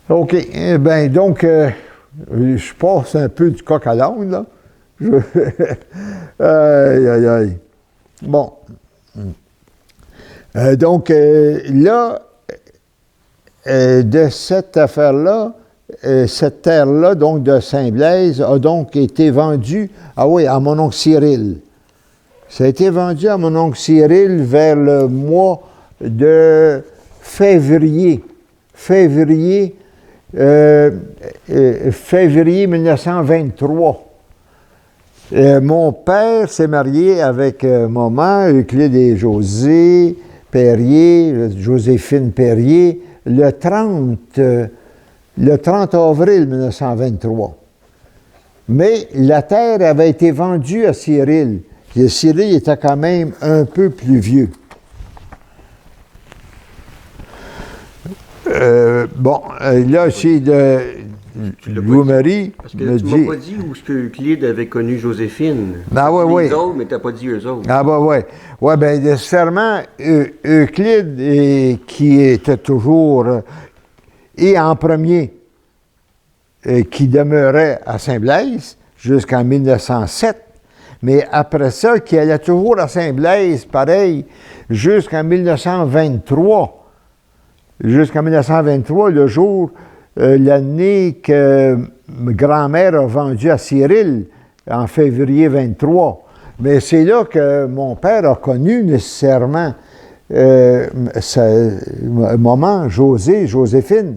OK, bien, donc, je passe un peu du coq à l'âne, là. Aïe, aïe, aïe. Bon. Donc, là, de cette affaire-là, cette terre-là, donc de Saint-Blaise, a donc été vendue, ah oui, à mon oncle Cyril. Ça a été vendu à mon oncle Cyril vers le mois de février. Février 1923. Mon père s'est marié avec maman, Euclide et José Perrier, Joséphine Perrier, le 30 avril 1923. Mais la terre avait été vendue à Cyril. Et Cyril était quand même un peu plus vieux. Là, c'est Louis-Marie. Parce que tu m'as pas dit où est-ce que Euclide avait connu Joséphine. Ah oui. Les autres, mais tu n'as pas dit eux autres. Ah oui. Oui, bien, nécessairement, Euclide, qui était toujours, et en premier, qui demeurait à Saint-Blaise jusqu'en 1907, mais après ça, qui allait toujours à Saint-Blaise, pareil, jusqu'en 1923. Jusqu'en 1923, le jour, l'année que ma grand-mère a vendu à Cyril, en février 23. Mais c'est là que mon père a connu nécessairement maman, Joséphine.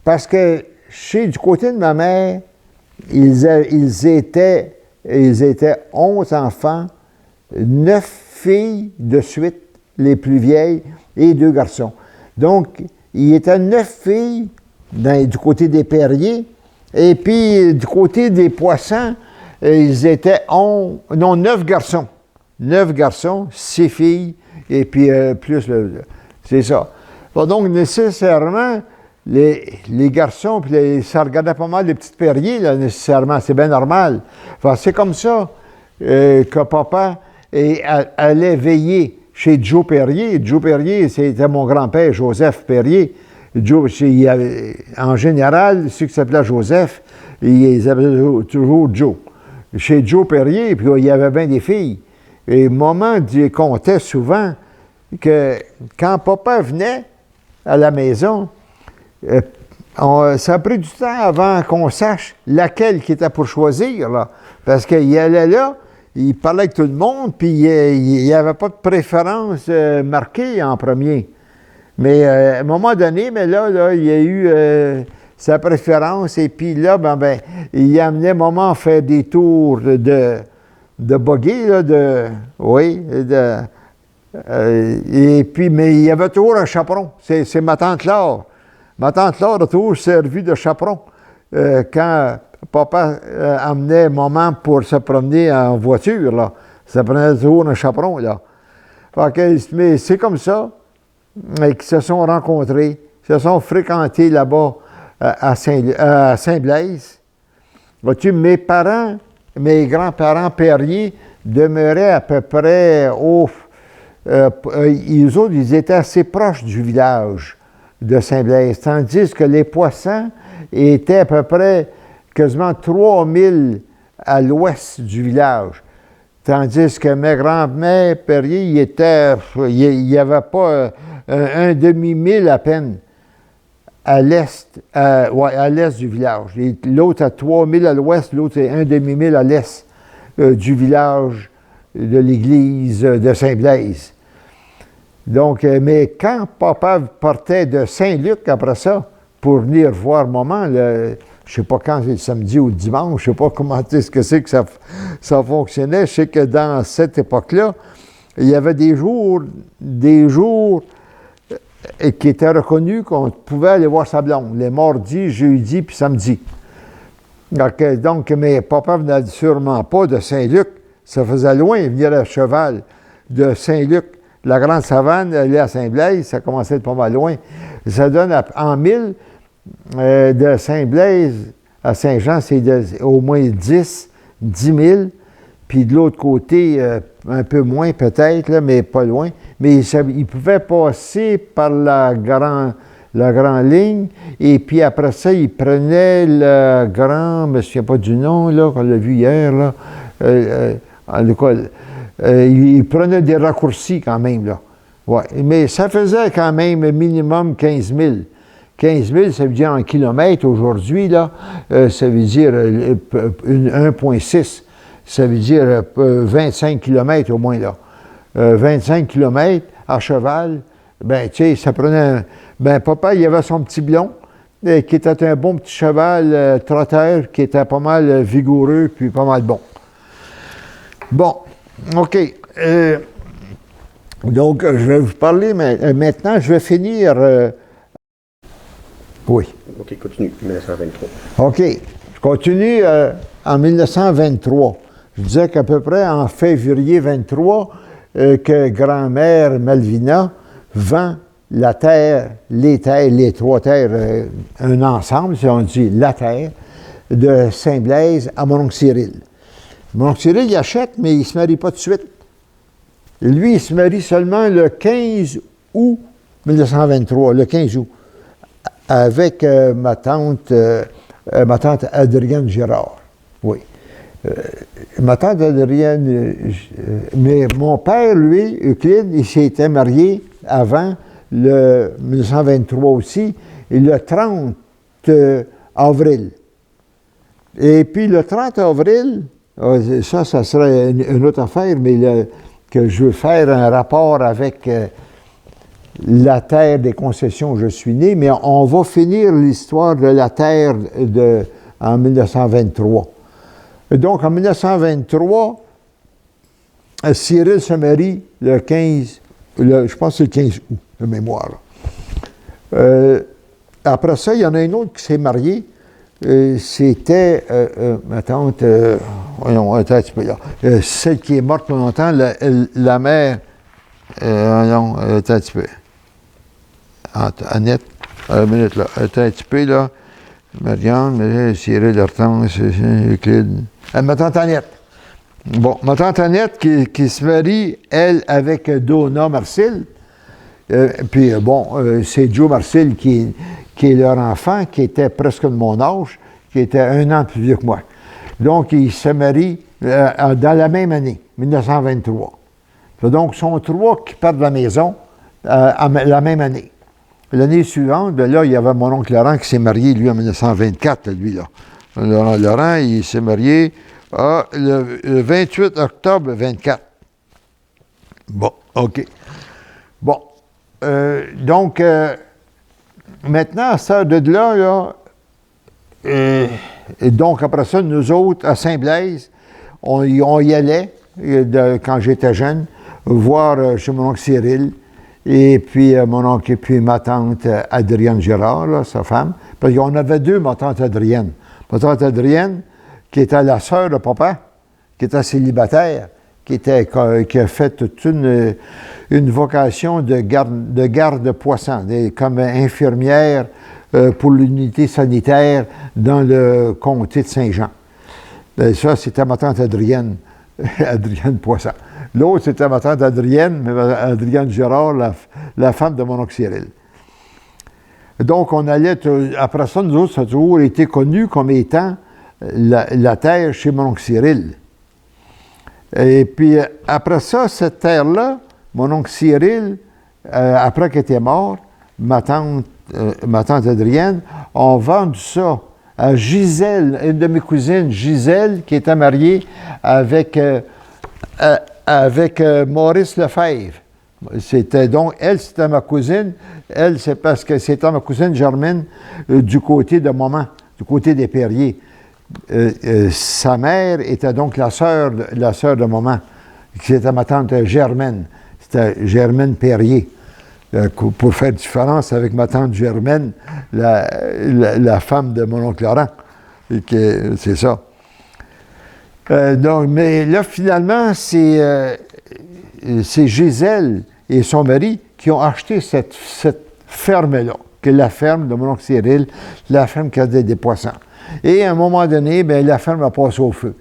Parce que du côté de ma mère, ils étaient 11 enfants, 9 filles de suite, les plus vieilles, et 2 garçons. Donc, il était 9 filles du côté des Perriers, et puis du côté des Poissons, ils étaient 9 garçons. 9 garçons, 6 filles, et puis plus, c'est ça. Bon, donc, nécessairement, les garçons, puis ça regardait pas mal les petites Perriers, là, nécessairement, c'est bien normal. Enfin, c'est comme ça que papa allait veiller chez Joe Perrier. Joe Perrier, c'était mon grand-père, Joseph Perrier. En général, ceux qui s'appelaient Joseph, ils appelaient toujours Joe. Chez Joe Perrier, puis il y avait bien des filles. Et maman comptait souvent que quand papa venait à la maison, ça a pris du temps avant qu'on sache laquelle qui était pour choisir, là. Parce qu'il allait là, il parlait avec tout le monde, puis il n'y avait pas de préférence marquée en premier. Mais à un moment donné, mais là il y a eu sa préférence, et puis là, il amenait maman à faire des tours de buggy, là, et puis, mais il y avait toujours un chaperon. C'est ma tante Laure. Ma tante Laure a toujours servi de chaperon quand papa amenait maman pour se promener en voiture, là. Ça prenait toujours un chaperon, là. Mais c'est comme ça qu'ils se sont rencontrés, se sont fréquentés là-bas à Saint-Blaise. Vois-tu, mes grands-parents Perrier demeuraient à peu près ils étaient assez proches du village de Saint-Blaise, tandis que les Poissons étaient à peu près quasiment 3000 à l'ouest du village. Tandis que mes grands-mères Perrier, il n'y avait pas un demi-mille à peine à l'est, à l'est du village. L'autre à 3000 à l'ouest, l'autre est un demi-mille à l'est du village de l'église de Saint-Blaise. Donc, mais quand papa partait de Saint-Luc après ça, pour venir voir maman, je ne sais pas quand, le samedi ou le dimanche, je ne sais pas comment est-ce que ça fonctionnait. Je sais que dans cette époque-là, il y avait des jours qui étaient reconnus qu'on pouvait aller voir sa blonde, les mardis, jeudis puis samedi. Donc, mais papa venait sûrement pas de Saint-Luc, ça faisait loin, il venait à cheval de Saint-Luc. La Grande Savane, aller à Saint-Blaise, ça commençait à être pas mal loin. Ça donne en 1000, de Saint-Blaise à Saint-Jean, c'est au moins 10 10 000. Puis de l'autre côté, un peu moins peut-être, là, mais pas loin. Mais il pouvait passer par la grande ligne. Et puis après ça, il prenait le grand, je ne me souviens pas du nom, là, qu'on l'a vu hier, là. En tout cas, il prenait des raccourcis quand même, là. Ouais. Mais ça faisait quand même minimum 15 000. 15 000, ça veut dire en kilomètres aujourd'hui, là, ça veut dire 1,6. Ça veut dire 25 km au moins, là. 25 km à cheval, ben, tu sais, ça prenait... Ben, papa, il avait son petit blond, qui était un bon petit cheval trotteur, qui était pas mal vigoureux, puis pas mal bon. Bon, OK. Donc, je vais vous parler maintenant, je vais finir... Oui. OK, continue, 1923. OK, je continue en 1923. Je disais qu'à peu près en février 23, que grand-mère Malvina vend la terre, les trois terres, un ensemble, si on dit la terre, de Saint-Blaise à mon oncle Cyril. Mon oncle Cyril, il achète, mais il ne se marie pas tout de suite. Et lui, il se marie seulement le 15 août 1923, le 15 août, avec ma tante Adrienne Girard. Oui. Ma tante Adrienne, mais mon père, lui, Euclide, il s'était marié avant le 1923 aussi, et le 30 avril. Et puis le 30 avril, ça serait une autre affaire, mais que je veux faire un rapport avec la terre des concessions où je suis né, mais on va finir l'histoire de la terre en 1923. Donc, en 1923, Cyril se marie le 15, je pense que c'est le 15 août, de mémoire. Après ça, il y en a une autre qui s'est mariée. C'était ma tante, voyons, attends un petit peu là. Celle qui est morte pour longtemps, la mère, non, attends un petit peu. Annette, une minute là, attends un petit peu là. Marianne, Cyril, Hortense, Euclide. Ma tante Annette. Bon, ma tante Annette qui se marie, elle, avec Donna Marcille. Puis, c'est Joe Marcille qui est leur enfant, qui était presque de mon âge, qui était 1 an plus vieux que moi. Donc, ils se marient dans la même année, 1923. Donc, ils sont 3 qui partent de la maison la même année. L'année suivante, ben là, il y avait mon oncle Laurent qui s'est marié, lui, en 1924, lui, là. Laurent, il s'est marié le 28 octobre 24. Bon, OK. Bon. Donc, maintenant, à ça de là, et donc, après ça, nous autres, à Saint-Blaise, on y allait, quand j'étais jeune, voir chez mon oncle Cyril, et puis mon oncle, et puis ma tante Adrienne Girard, là, sa femme. Parce qu'on avait 2, ma tante Adrienne. Ma tante Adrienne, qui était la sœur de papa, qui était célibataire, qui a fait toute une vocation de garde poisson, comme infirmière pour l'unité sanitaire dans le comté de Saint-Jean. Et ça, c'était ma tante Adrienne, Adrienne Poisson. L'autre, c'était ma tante Adrienne, Adrienne Girard, la femme de mon oncle Cyril. Donc, on allait, après ça, nous autres, ça a toujours été connu comme étant la terre chez mon oncle Cyril. Et puis, après ça, cette terre-là, mon oncle Cyril, après qu'il était mort, ma tante Adrienne, ont vendu ça à Gisèle, une de mes cousines, Gisèle, qui était mariée avec Maurice Lefebvre. C'était ma cousine. Elle, c'est parce que c'était ma cousine Germaine du côté de maman, du côté des Perriers. Sa mère était donc la sœur de maman, qui était ma tante Germaine. C'était Germaine Perrier. Pour faire différence avec ma tante Germaine, la femme de mon oncle Laurent. C'est ça. Donc, mais là, finalement, c'est Gisèle et son mari qui ont acheté cette ferme-là, qui est la ferme de mon oncle Cyril, la ferme qui a des poissons. Et à un moment donné, bien, la ferme a passé au feu.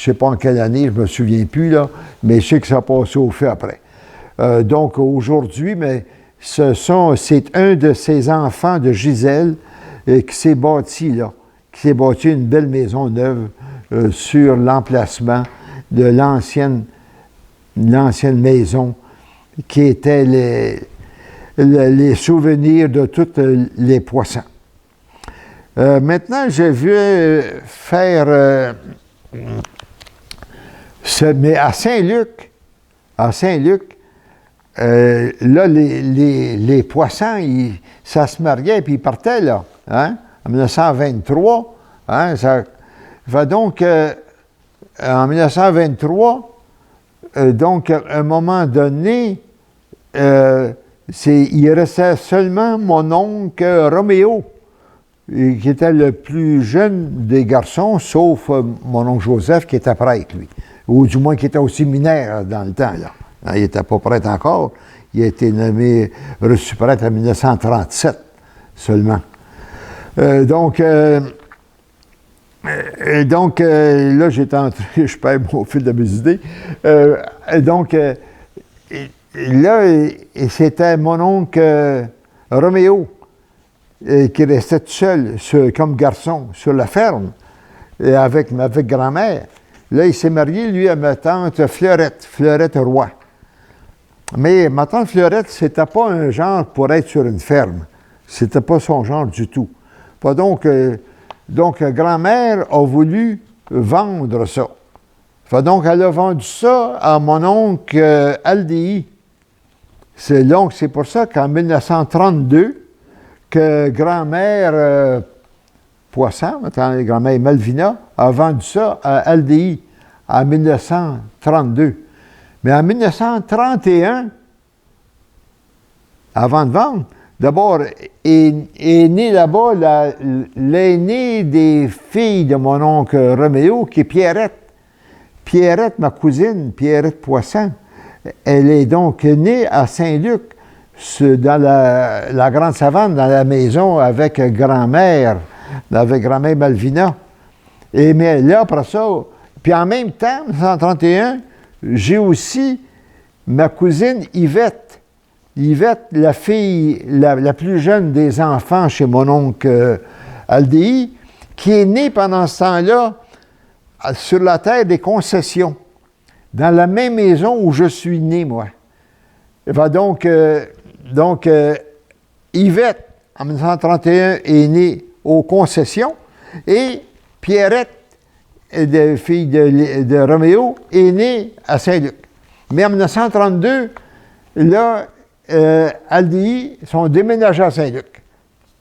Je ne sais pas en quelle année, je ne me souviens plus, là, mais je sais que ça a passé au feu après. Donc aujourd'hui, mais c'est un de ses enfants de Gisèle qui s'est bâti là, qui s'est bâti une belle maison neuve sur l'emplacement de l'ancienne maison qui était les souvenirs de tous les Poissons. Maintenant, je vais faire mais à Saint-Luc, là, les Poissons, ça se mariait puis ils partaient là, hein, en 1923. Hein, ça va donc, en 1923, donc, à un moment donné, il restait seulement mon oncle Roméo, qui était le plus jeune des garçons, sauf mon oncle Joseph, qui était prêtre, lui. Ou du moins qui était aussi séminaire dans le temps, là. Il n'était pas prêtre encore. Il a été nommé reçu prêtre en 1937 seulement. Donc, là, j'étais entré, je perds mon fil de mes idées. Là, c'était mon oncle Roméo qui restait tout seul comme garçon sur la ferme avec grand-mère. Là, il s'est marié, lui, à ma tante Fleurette Roy. Mais ma tante Fleurette, c'était pas un genre pour être sur une ferme. C'était pas son genre du tout. Donc, grand-mère a voulu vendre ça. Donc, elle a vendu ça à mon oncle Aldéi. C'est pour ça qu'en 1932, que grand-mère Poisson, grand-mère Malvina, a vendu ça à Aldéi en 1932. Mais en 1931, avant de vendre, d'abord, est né là-bas l'aînée des filles de mon oncle Roméo, qui est Pierrette. Pierrette, ma cousine, Pierrette Poisson, elle est donc née à Saint-Luc, dans la Grande Savane, dans la maison avec grand-mère Malvina. Mais là, après ça, puis en même temps, en 1931, j'ai aussi ma cousine Yvette. Yvette, la fille la plus jeune des enfants chez mon oncle Aldéi, qui est née pendant ce temps-là sur la terre des Concessions, dans la même maison où je suis né, moi. Donc, Yvette, en 1931, est née aux Concessions, et Pierrette, fille de Roméo, est née à Saint-Luc. Mais en 1932, là, Aldéi sont déménagés à Saint-Luc,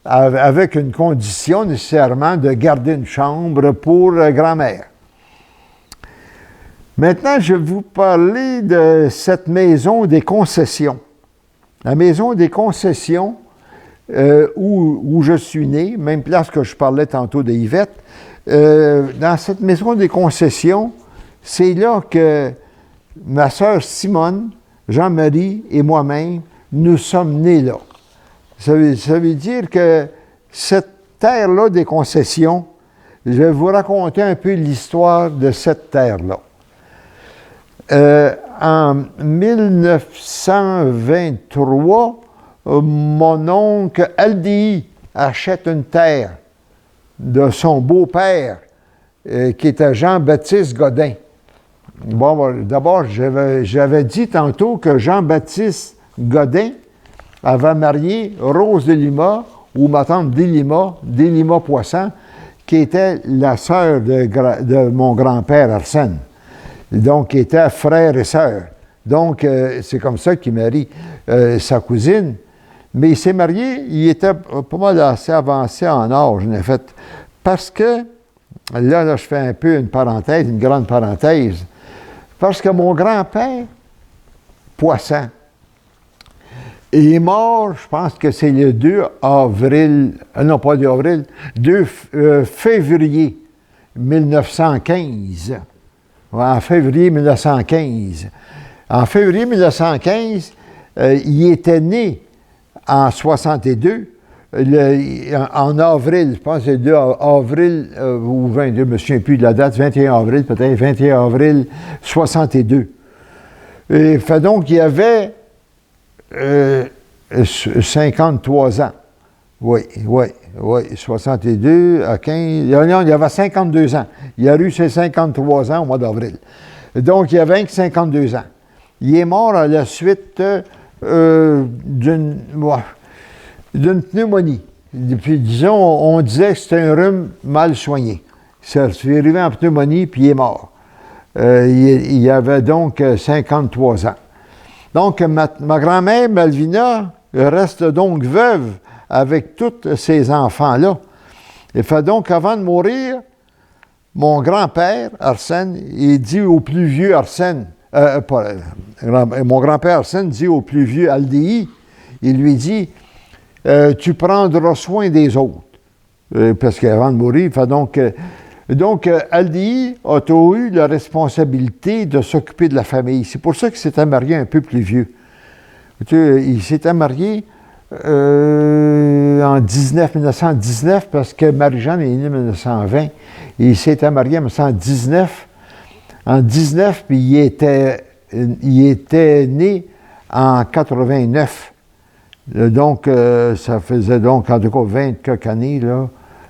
avec une condition nécessairement de garder une chambre pour grand-mère. Maintenant, je vais vous parler de cette maison des concessions. La maison des concessions, où je suis né, même place que je parlais tantôt de Yvette. Dans cette maison des concessions, c'est là que ma sœur Simone, Jean-Marie et moi-même, nous sommes nés là. Ça veut dire que cette terre-là des concessions, je vais vous raconter un peu l'histoire de cette terre-là. En 1923, mon oncle Aldéi achète une terre de son beau-père, qui était Jean-Baptiste Godin. Bon, d'abord, j'avais dit tantôt que Jean-Baptiste Godin avait marié Rose de Lima, ou ma tante Delima Poisson, qui était la sœur de mon grand-père Arsène. Donc, qui était frère et sœur. Donc, c'est comme ça qu'il marie sa cousine. Mais il s'est marié, il était pas mal assez avancé en âge, en fait. Parce que, là, je fais un peu une parenthèse, une grande parenthèse. Parce que mon grand-père, Poisson, est mort, je pense que c'est le 2 avril, non pas 2 avril, 2 février 1915. En février 1915. En février 1915, il était né en 62, en avril, je pense que c'est le 2 avril ou 22, je ne me souviens plus de la date, 21 avril peut-être, 21 avril 62. Et fait donc, il y avait 53 ans. Oui, 62 à 15, non, il y avait 52 ans. Il a eu ses 53 ans au mois d'avril. Donc, il avait 52 ans. Il est mort à la suite d'une pneumonie. Puis, disons, on disait que c'était un rhume mal soigné. Ça s'est arrivé en pneumonie, puis il est mort. Il avait donc 53 ans. Donc, ma grand-mère, Malvina, reste donc veuve avec tous ces enfants-là. Et fait donc, avant de mourir, mon grand-père, Arsène, il dit au plus vieux Arsène, mon grand-père Arsène dit au plus vieux Aldi, il lui dit, tu prendras soin des autres. Parce qu'avant de mourir, il fait donc, Aldi a eu la responsabilité de s'occuper de la famille. C'est pour ça qu'il s'était marié un peu plus vieux. Il s'était marié en 1919 parce que Marie-Jeanne est née en 1920. Il s'était marié en 1919. En 19, puis il était né en 89. Donc, ça faisait donc, en tout cas, 20 quelques années, là.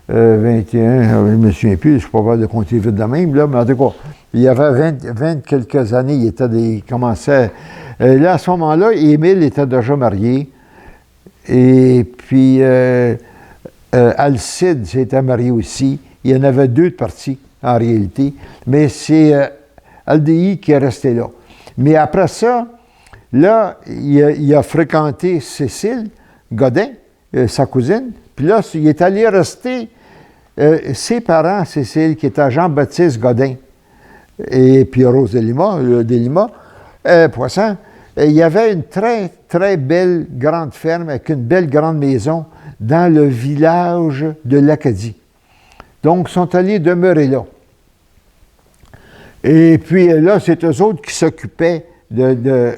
21, je ne me souviens plus, je ne suis pas capable de compter vite de même, là, mais en tout cas, il y avait 20 quelques années, il commençait. Là, à ce moment-là, Émile était déjà marié. Et puis, Alcide s'était marié aussi. Il y en avait deux de partis, en réalité. Mais c'est Aldi qui est resté là. Mais après ça, là, il a fréquenté Cécile Godin, sa cousine. Puis là, il est allé rester ses parents, Cécile, qui était Jean-Baptiste Godin, et puis Rose de Lima, Poisson. Il y avait une très, très belle grande ferme avec une belle grande maison dans le village de l'Acadie. Donc, ils sont allés demeurer là. Et puis là, c'est eux autres qui s'occupaient des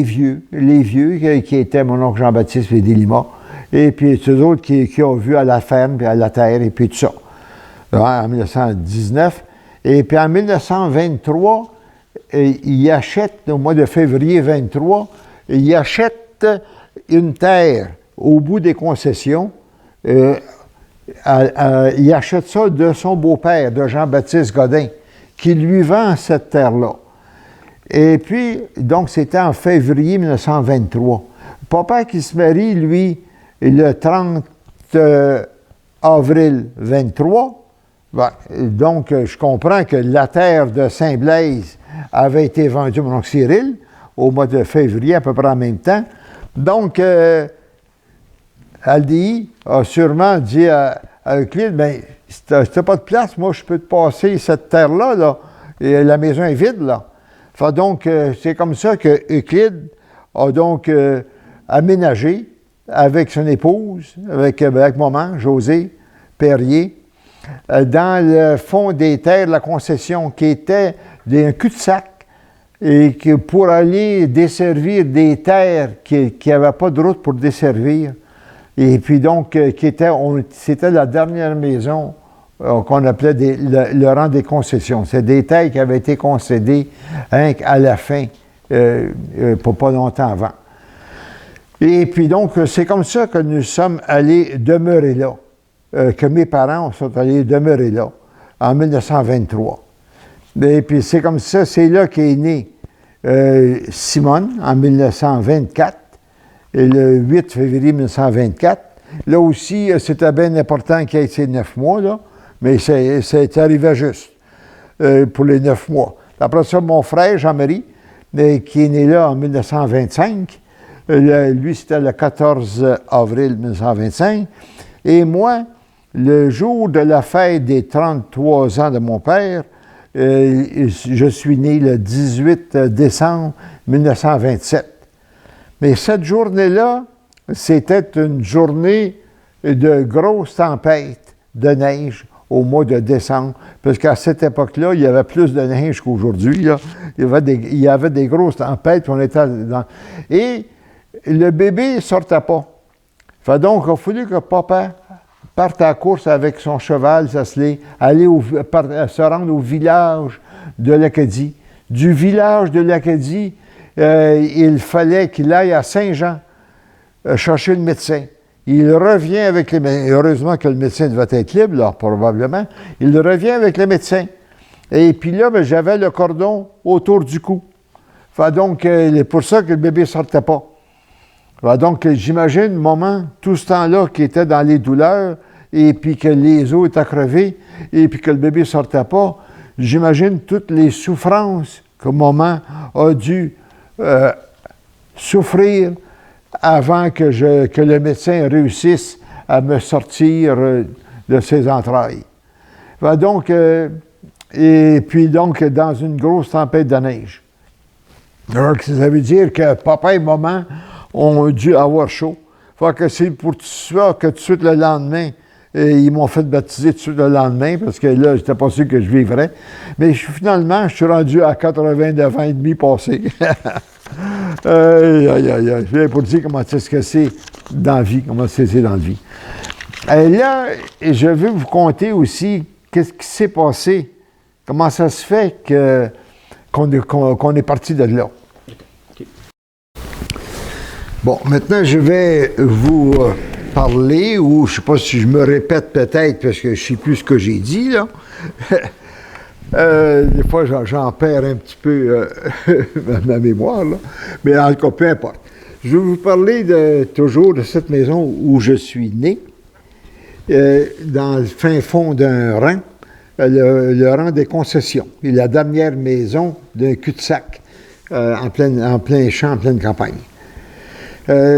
vieux, les vieux qui étaient mon oncle Jean-Baptiste et des Lima. Et puis, c'est eux autres qui ont vu à la ferme, puis à la terre, et puis tout ça. En 1919. Et puis, en 1923, il achète, au mois de février 23, il achète une terre au bout des concessions. Il achète ça de son beau-père, de Jean-Baptiste Godin, qui lui vend cette terre-là. Et puis, donc, c'était en février 1923. Papa qui se marie, lui, le 30 avril 23, donc je comprends que la terre de Saint-Blaise avait été vendue à mon oncle Cyril au mois de février, à peu près en même temps. Donc, Aldi a sûrement dit à Euclide, bien, si tu n'as pas de place, moi, je peux te passer cette terre-là, là, et la maison est vide, là. Fait donc, c'est comme ça que Euclide a donc aménagé avec son épouse, avec maman, José Perrier, dans le fond des terres de la concession, qui était un cul-de-sac, et que pour aller desservir des terres qui n'avaient pas de route pour desservir, et puis donc, c'était la dernière maison qu'on appelait le rang des concessions. C'est des terres qui avaient été concédées à la fin, pas longtemps avant. Et puis donc, c'est comme ça que nous sommes allés demeurer là, que mes parents sont allés demeurer là, en 1923. Et puis c'est comme ça, c'est là qu'est née Simone, en 1924, et le 8 février 1924. Là aussi, c'était bien important qu'il y ait ces 9 mois, là, mais c'est arrivé juste pour les 9 mois. Après ça, mon frère, Jean-Marie, qui est né là en 1925, lui, c'était le 14 avril 1925. Et moi, le jour de la fête des 33 ans de mon père, je suis né le 18 décembre 1927. Mais cette journée-là, c'était une journée de grosse tempête de neige au mois de décembre, parce qu'à cette époque-là, il y avait plus de neige qu'aujourd'hui. Là. Il y avait des grosses tempêtes, puis on était dans... Et le bébé ne sortait pas. Fait donc, il a fallu que papa parte à la course avec son cheval, aller se rendre au village de l'Acadie. Du village de l'Acadie, il fallait qu'il aille à Saint-Jean chercher le médecin. Il revient avec les médecins. Heureusement que le médecin devait être libre, là, probablement. Il revient avec le médecin. Et puis là, ben, j'avais le cordon autour du cou. Fait donc, c'est pour ça que le bébé ne sortait pas. Fait donc, j'imagine, moment, tout ce temps-là, qui était dans les douleurs, et puis que les os étaient crevés, et puis que le bébé ne sortait pas, j'imagine toutes les souffrances que maman a dû souffrir avant que le médecin réussisse à me sortir de ses entrailles. Fait donc, et puis donc, dans une grosse tempête de neige. Alors, ça veut dire que papa et maman ont dû avoir chaud. Fait que c'est pour tout ça que tout de suite le lendemain, ils m'ont fait baptiser tout de suite le lendemain, parce que là, j'étais pas sûr que je vivrais. Mais finalement, je suis rendu à 89 ans et demi passés. Aïe, aïe, aïe. Je viens pour dire comment c'est ce que c'est dans la vie, comment c'est dans la vie. Et là, je veux vous conter aussi qu'est-ce qui s'est passé, comment ça se fait qu'on est parti de là. Bon, maintenant, je vais vous parler, ou je ne sais pas si je me répète peut-être, parce que je ne sais plus ce que j'ai dit, là. Des fois, j'en perds un petit peu ma mémoire, là. Mais en tout cas, peu importe. Je vais vous parler toujours de cette maison où je suis né, dans le fin fond d'un rang, le rang des concessions. Et la dernière maison d'un cul-de-sac, en plein champ, en pleine campagne.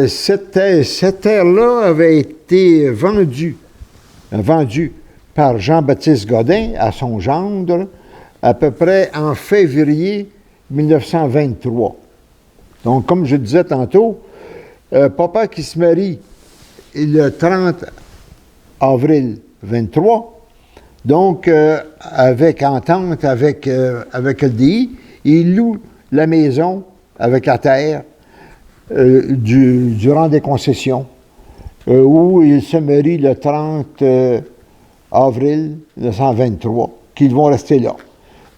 Cette terre-là avait été vendue par Jean-Baptiste Godin à son gendre à peu près en février 1923. Donc, comme je disais tantôt, papa qui se marie le 30 avril 23, donc avec entente avec LDI, il loue la maison avec la terre du rang des concessions, où il se marie le 30 avril 1923, qu'ils vont rester là.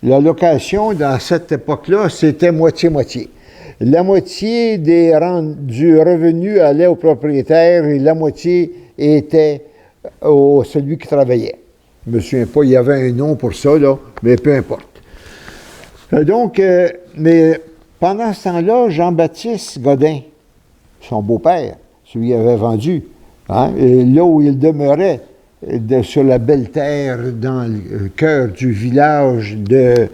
La location, dans cette époque-là, c'était moitié-moitié. La moitié du revenu allait au propriétaire et la moitié était celui qui travaillait. Je ne me souviens pas, il y avait un nom pour ça, là, mais peu importe. Donc, mais pendant ce temps-là, Jean-Baptiste Godin, son beau-père, celui qui avait vendu, hein, là où il demeurait, sur la belle terre, dans le cœur du village de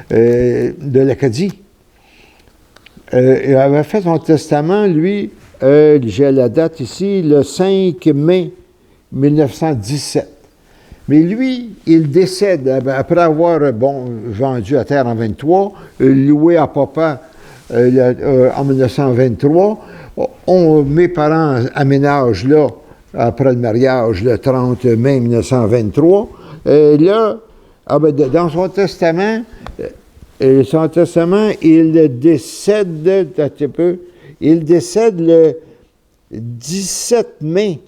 l'Acadie, il avait fait son testament, lui, j'ai la date ici, le 5 mai 1917. Mais lui, il décède après avoir vendu la terre en 23, loué à papa en 1923. Mes parents aménagent là, après le mariage, le 30 mai 1923. Là, dans son testament, il décède, il décède le 17 mai.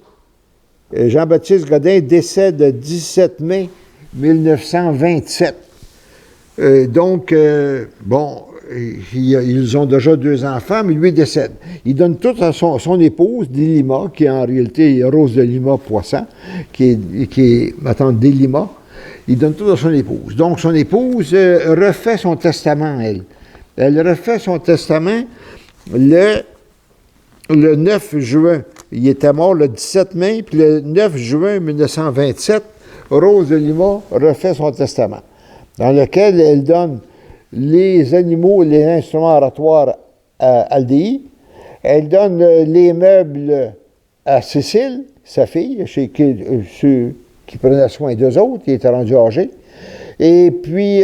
Jean-Baptiste Godin décède le 17 mai 1927. Donc, ils ont déjà 2 enfants, mais lui décède. Il donne tout à son épouse, Delima, qui est en réalité Rose de Lima Poisson, qui est ma tante Delima. Il donne tout à son épouse. Donc, son épouse refait son testament, elle. Elle refait son testament le 9 juin. Il était mort le 17 mai, puis le 9 juin 1927, Rose de Lima refait son testament, dans lequel elle donne les animaux, les instruments oratoires à LDI. Elle donne les meubles à Cécile, sa fille, ceux qui prenaient soin d'eux autres, qui étaient rendus âgés. Et puis,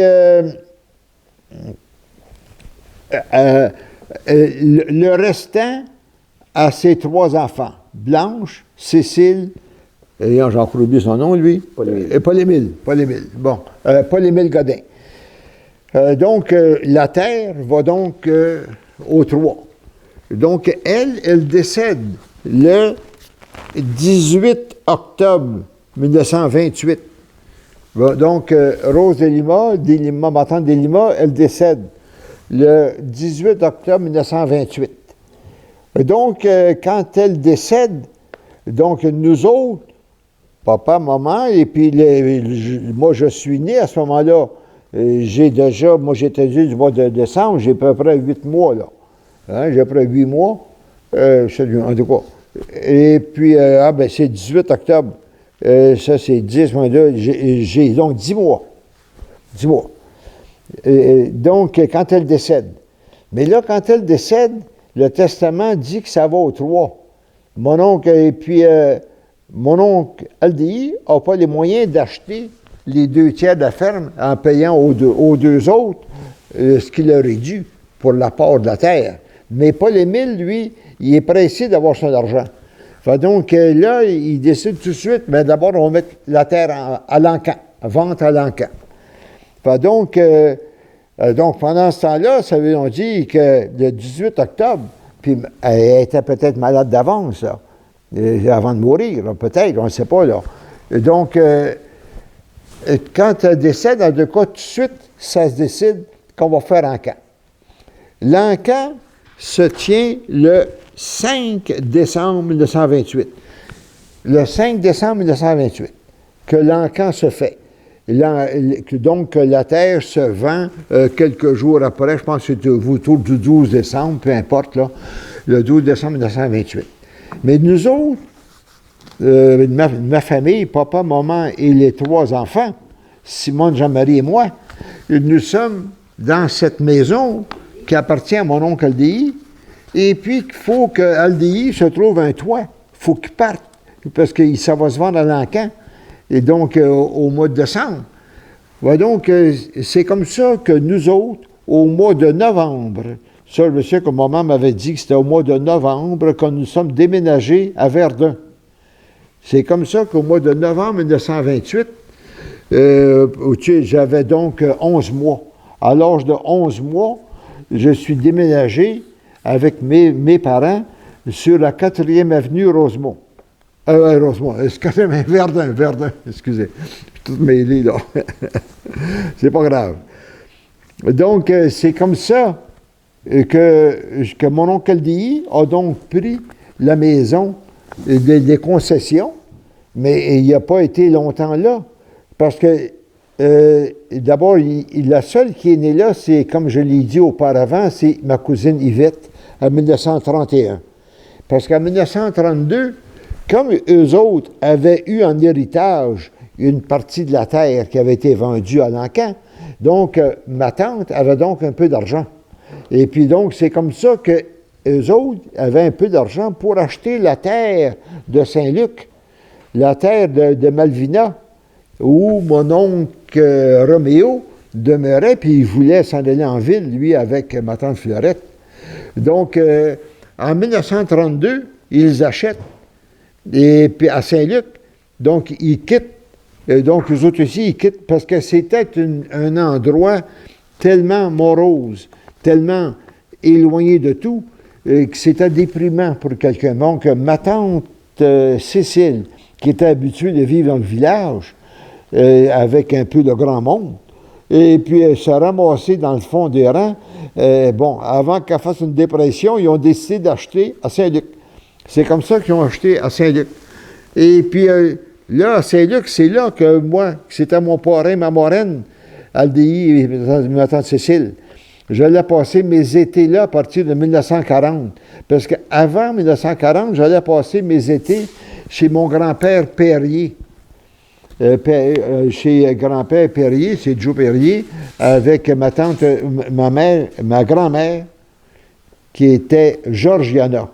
le restant à ses 3 enfants, Blanche, Cécile, et j'ai encore oublié son nom, lui. Paul-Émile. Bon, Paul-Émile Godin. Donc, la terre va donc aux 3. Donc, elle décède le 18 octobre 1928. Donc, Rose Delima, ma tante Delima, elle décède le 18 octobre 1928. Donc, quand elle décède, donc nous autres, papa, maman, et puis moi, je suis né à ce moment-là. Moi, j'étais né du mois de décembre, j'ai à peu près 8 mois, là. Hein, j'ai à peu près 8 mois, en tout cas. Et puis, c'est 18 octobre. Ça, c'est 10, moins 2. J'ai donc 10 mois. 10 mois. Donc, quand elle décède. Mais là, quand elle décède, le testament dit que ça va aux 3. Mon oncle, et puis, mon oncle Aldi n'a pas les moyens d'acheter les 2 tiers de la ferme en payant aux deux autres ce qu'il aurait dû pour la part de la terre. Mais Paul-Émile, lui, il est pressé d'avoir son argent. Fait donc, là, il décide tout de suite, mais d'abord, on va mettre la terre à l'encan, vente à l'encan. Fait donc, pendant ce temps-là, ça veut dire que le 18 octobre, puis elle était peut-être malade d'avance, là, avant de mourir, là, peut-être, on ne sait pas, là. Donc, quand elle décède, en tout cas, tout de suite, ça se décide qu'on va faire l'encan. L'encan se tient le 5 décembre 1928. Le 5 décembre 1928, que l'encan se fait. Donc, la terre se vend quelques jours après, je pense que c'est autour du 12 décembre, peu importe, là, le 12 décembre 1928. Mais nous autres, ma famille, papa, maman et les 3 enfants, Simone, Jean-Marie et moi, nous sommes dans cette maison qui appartient à mon oncle Aldi. Et puis, il faut que Aldi se trouve un toit. Il faut qu'il parte, parce que ça va se vendre à l'encan. Et donc, au mois de décembre. Ouais, donc, c'est comme ça que nous autres, au mois de novembre, ça, je sais que maman m'avait dit que c'était au mois de novembre que nous sommes déménagés à Verdun. C'est comme ça qu'au mois de novembre 1928, j'avais donc 11 mois. À l'âge de 11 mois, je suis déménagé avec mes parents sur la 4e avenue Rosemont. Rosemont, Verdun, excusez. Je suis tout mêlé, là. C'est pas grave. Donc, c'est comme ça que mon oncle Aldi a donc pris la maison des concessions, mais il n'a pas été longtemps là, parce que d'abord, la seule qui est née là, c'est, comme je l'ai dit auparavant, c'est ma cousine Yvette, en 1931. Parce qu'en 1932, comme eux autres avaient eu en héritage une partie de la terre qui avait été vendue à l'encan, donc ma tante avait donc un peu d'argent. Et puis donc, c'est comme ça que eux autres avaient un peu d'argent pour acheter la terre de Saint-Luc, la terre de Malvina, où mon oncle Roméo demeurait, puis il voulait s'en aller en ville, lui, avec ma tante Fleurette. Donc, en 1932, ils achètent, et puis à Saint-Luc, donc ils quittent, donc eux autres aussi, ils quittent, parce que c'était un endroit tellement morose, tellement éloigné de tout, que c'était déprimant pour quelqu'un. Donc, ma tante Cécile, qui était habituée de vivre dans le village, avec un peu de grand monde, et puis elle s'est ramassée dans le fond des rangs. Avant qu'elle fasse une dépression, ils ont décidé d'acheter à Saint-Luc. C'est comme ça qu'ils ont acheté à Saint-Luc. Et puis là, à Saint-Luc, c'est là que moi, c'était mon parrain, ma marraine, Aldi et ma tante Cécile. J'allais passer mes étés là à partir de 1940. Parce qu'avant 1940, j'allais passer mes étés chez mon grand-père Perrier. Chez grand-père Perrier, c'est Joe Perrier, avec ma tante, ma grand-mère, qui était Georgiana.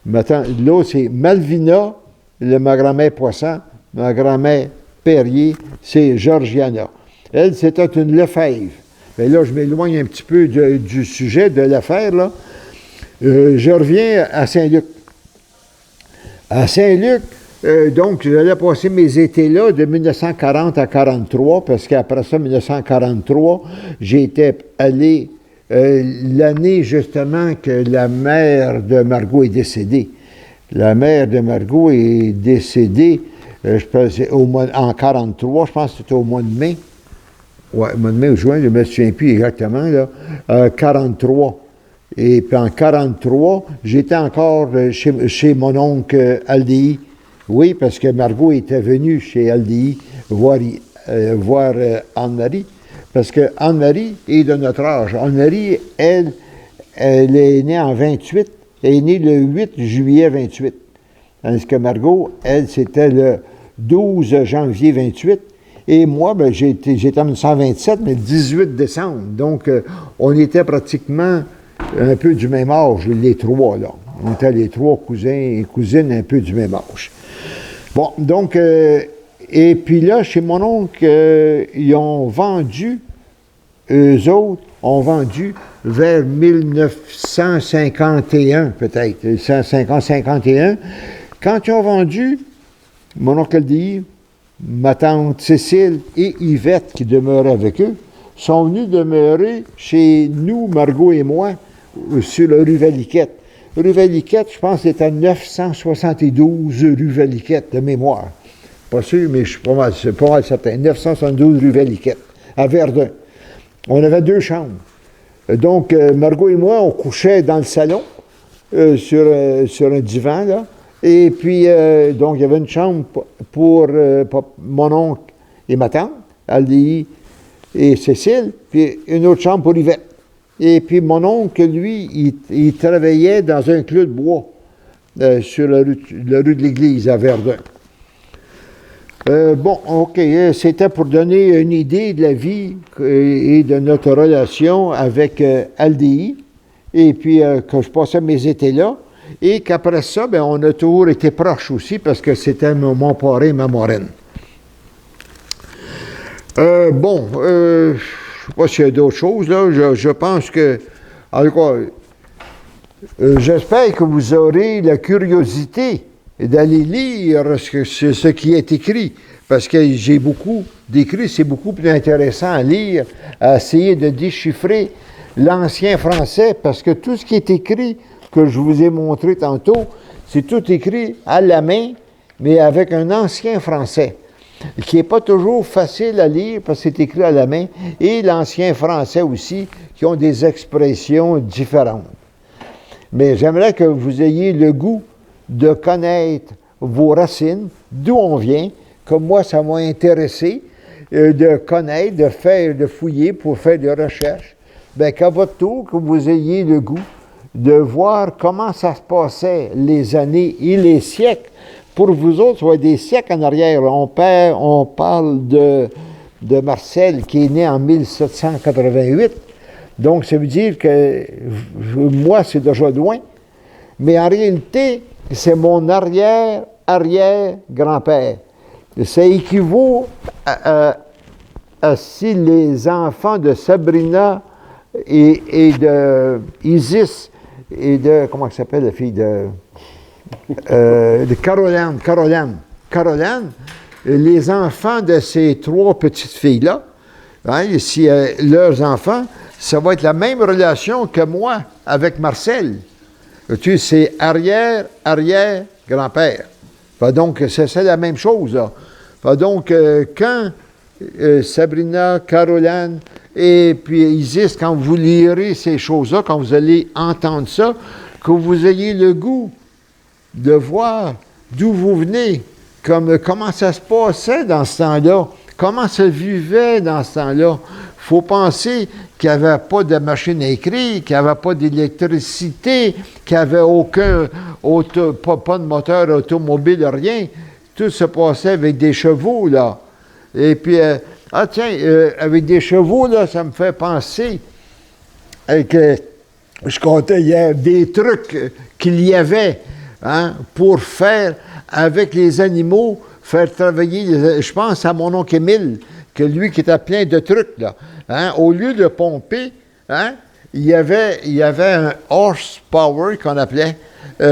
L'autre, c'est Malvina, ma grand-mère Poisson, ma grand-mère Perrier, c'est Georgiana. Elle, c'était une Lefebvre. Mais là, je m'éloigne un petit peu du sujet de l'affaire, là. Je reviens à Saint-Luc. À Saint-Luc, donc, j'allais passer mes étés là de 1940 à 1943, parce qu'après ça, 1943, j'étais allé l'année, justement, que la mère de Margot est décédée. La mère de Margot est décédée, je pense, en 43, je pense que c'était au mois de mai. Oui, au mois de mai ou juin, je ne me souviens plus exactement, là. 43. Et puis en 43, j'étais encore chez mon oncle Aldi. Oui, parce que Margot était venue chez Aldi voir Anne-Marie. Parce que Anne-Marie est de notre âge. Anne-Marie, elle est née en 28. Elle est née le 8 juillet 28. Tandis que Margot, elle, c'était le 12 janvier 28. Et moi, ben, j'étais en 1927, mais le 18 décembre. Donc, on était pratiquement un peu du même âge, les trois, là. On était les trois cousins et cousines un peu du même âge. Bon, donc, et puis là, chez mon oncle, ils ont vendu, eux autres, ont vendu vers 1951, peut-être, 150-51. Quand ils ont vendu, mon oncle dit, ma tante Cécile et Yvette, qui demeuraient avec eux, sont venus demeurer chez nous, Margot et moi, sur la rue Valiquette. Rue Valiquette, je pense que c'était à 972 rue Valiquette, de mémoire. Pas sûr, mais je suis pas mal certain. 972 rue Valiquette, à Verdun. On avait 2 chambres. Donc, Margot et moi, on couchait dans le salon, sur un divan, là. Et puis, donc, il y avait une chambre pour mon oncle et ma tante, Aldi et Cécile, puis une autre chambre pour Yvette. Et puis, mon oncle, lui, il travaillait dans un clos de bois sur la rue de l'Église, à Verdun. Bon, OK, c'était pour donner une idée de la vie et de notre relation avec Aldi, et puis que je passais mes étés là. Et qu'après ça, bien, on a toujours été proches aussi parce que c'était mon parrain et ma marraine. Bon, je ne sais pas s'il y a d'autres choses, là. Je pense que, en tout cas, j'espère que vous aurez la curiosité d'aller lire ce qui est écrit. Parce que j'ai beaucoup d'écrits, c'est beaucoup plus intéressant à lire, à essayer de déchiffrer l'ancien français, parce que tout ce qui est écrit, que je vous ai montré tantôt, c'est tout écrit à la main, mais avec un ancien français, qui n'est pas toujours facile à lire parce que c'est écrit à la main, et l'ancien français aussi, qui ont des expressions différentes. Mais j'aimerais que vous ayez le goût de connaître vos racines, d'où on vient, comme moi ça m'a intéressé, de connaître, de fouiller pour faire des recherches. Bien, qu'à votre tour, que vous ayez le goût de voir comment ça se passait les années et les siècles. Pour vous autres, ça va être des siècles en arrière. On parle de Marcel qui est né en 1788. Donc, ça veut dire que moi, c'est déjà loin. Mais en réalité, c'est mon arrière-arrière-grand-père. Ça équivaut à si les enfants de Sabrina et de Isis et de, comment elle s'appelle la fille de Caroline, les enfants de ces 3 petites filles-là, hein, si leurs enfants, ça va être la même relation que moi avec Marcel. Tu sais, c'est arrière-arrière-grand-père. Donc, c'est la même chose, là. Donc, quand Sabrina, Caroline et puis Isis, quand vous lirez ces choses-là, quand vous allez entendre ça, que vous ayez le goût de voir d'où vous venez, comment ça se passait dans ce temps-là, comment ça vivait dans ce temps-là. Il faut penser qu'il n'y avait pas de machine à écrire, qu'il n'y avait pas d'électricité, qu'il n'y avait pas de moteur automobile, rien. Tout se passait avec des chevaux, là. Et puis, avec des chevaux, là, ça me fait penser que je comptais hier des trucs qu'il y avait, hein, pour faire avec les animaux, faire travailler, je pense à mon oncle Émile, que lui qui était plein de trucs, là. Hein, au lieu de pomper, hein, il y avait un horsepower qu'on appelait.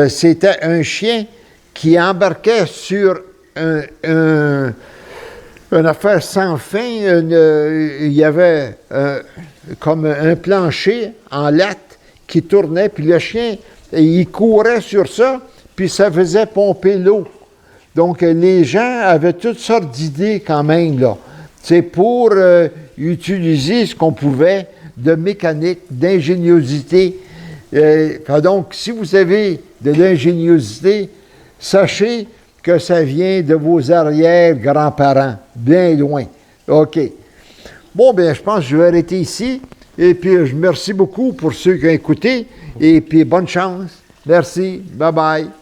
C'était un chien qui embarquait sur une affaire sans fin. Il y avait comme un plancher en latte qui tournait, puis le chien, il courait sur ça, puis ça faisait pomper l'eau. Donc, les gens avaient toutes sortes d'idées quand même, là. C'est pour utiliser ce qu'on pouvait de mécanique, d'ingéniosité. Donc, si vous avez de l'ingéniosité, sachez que ça vient de vos arrière-grands-parents, bien loin. OK. Bon, bien, je pense que je vais arrêter ici. Et puis, je remercie beaucoup pour ceux qui ont écouté. Et puis, bonne chance. Merci. Bye-bye.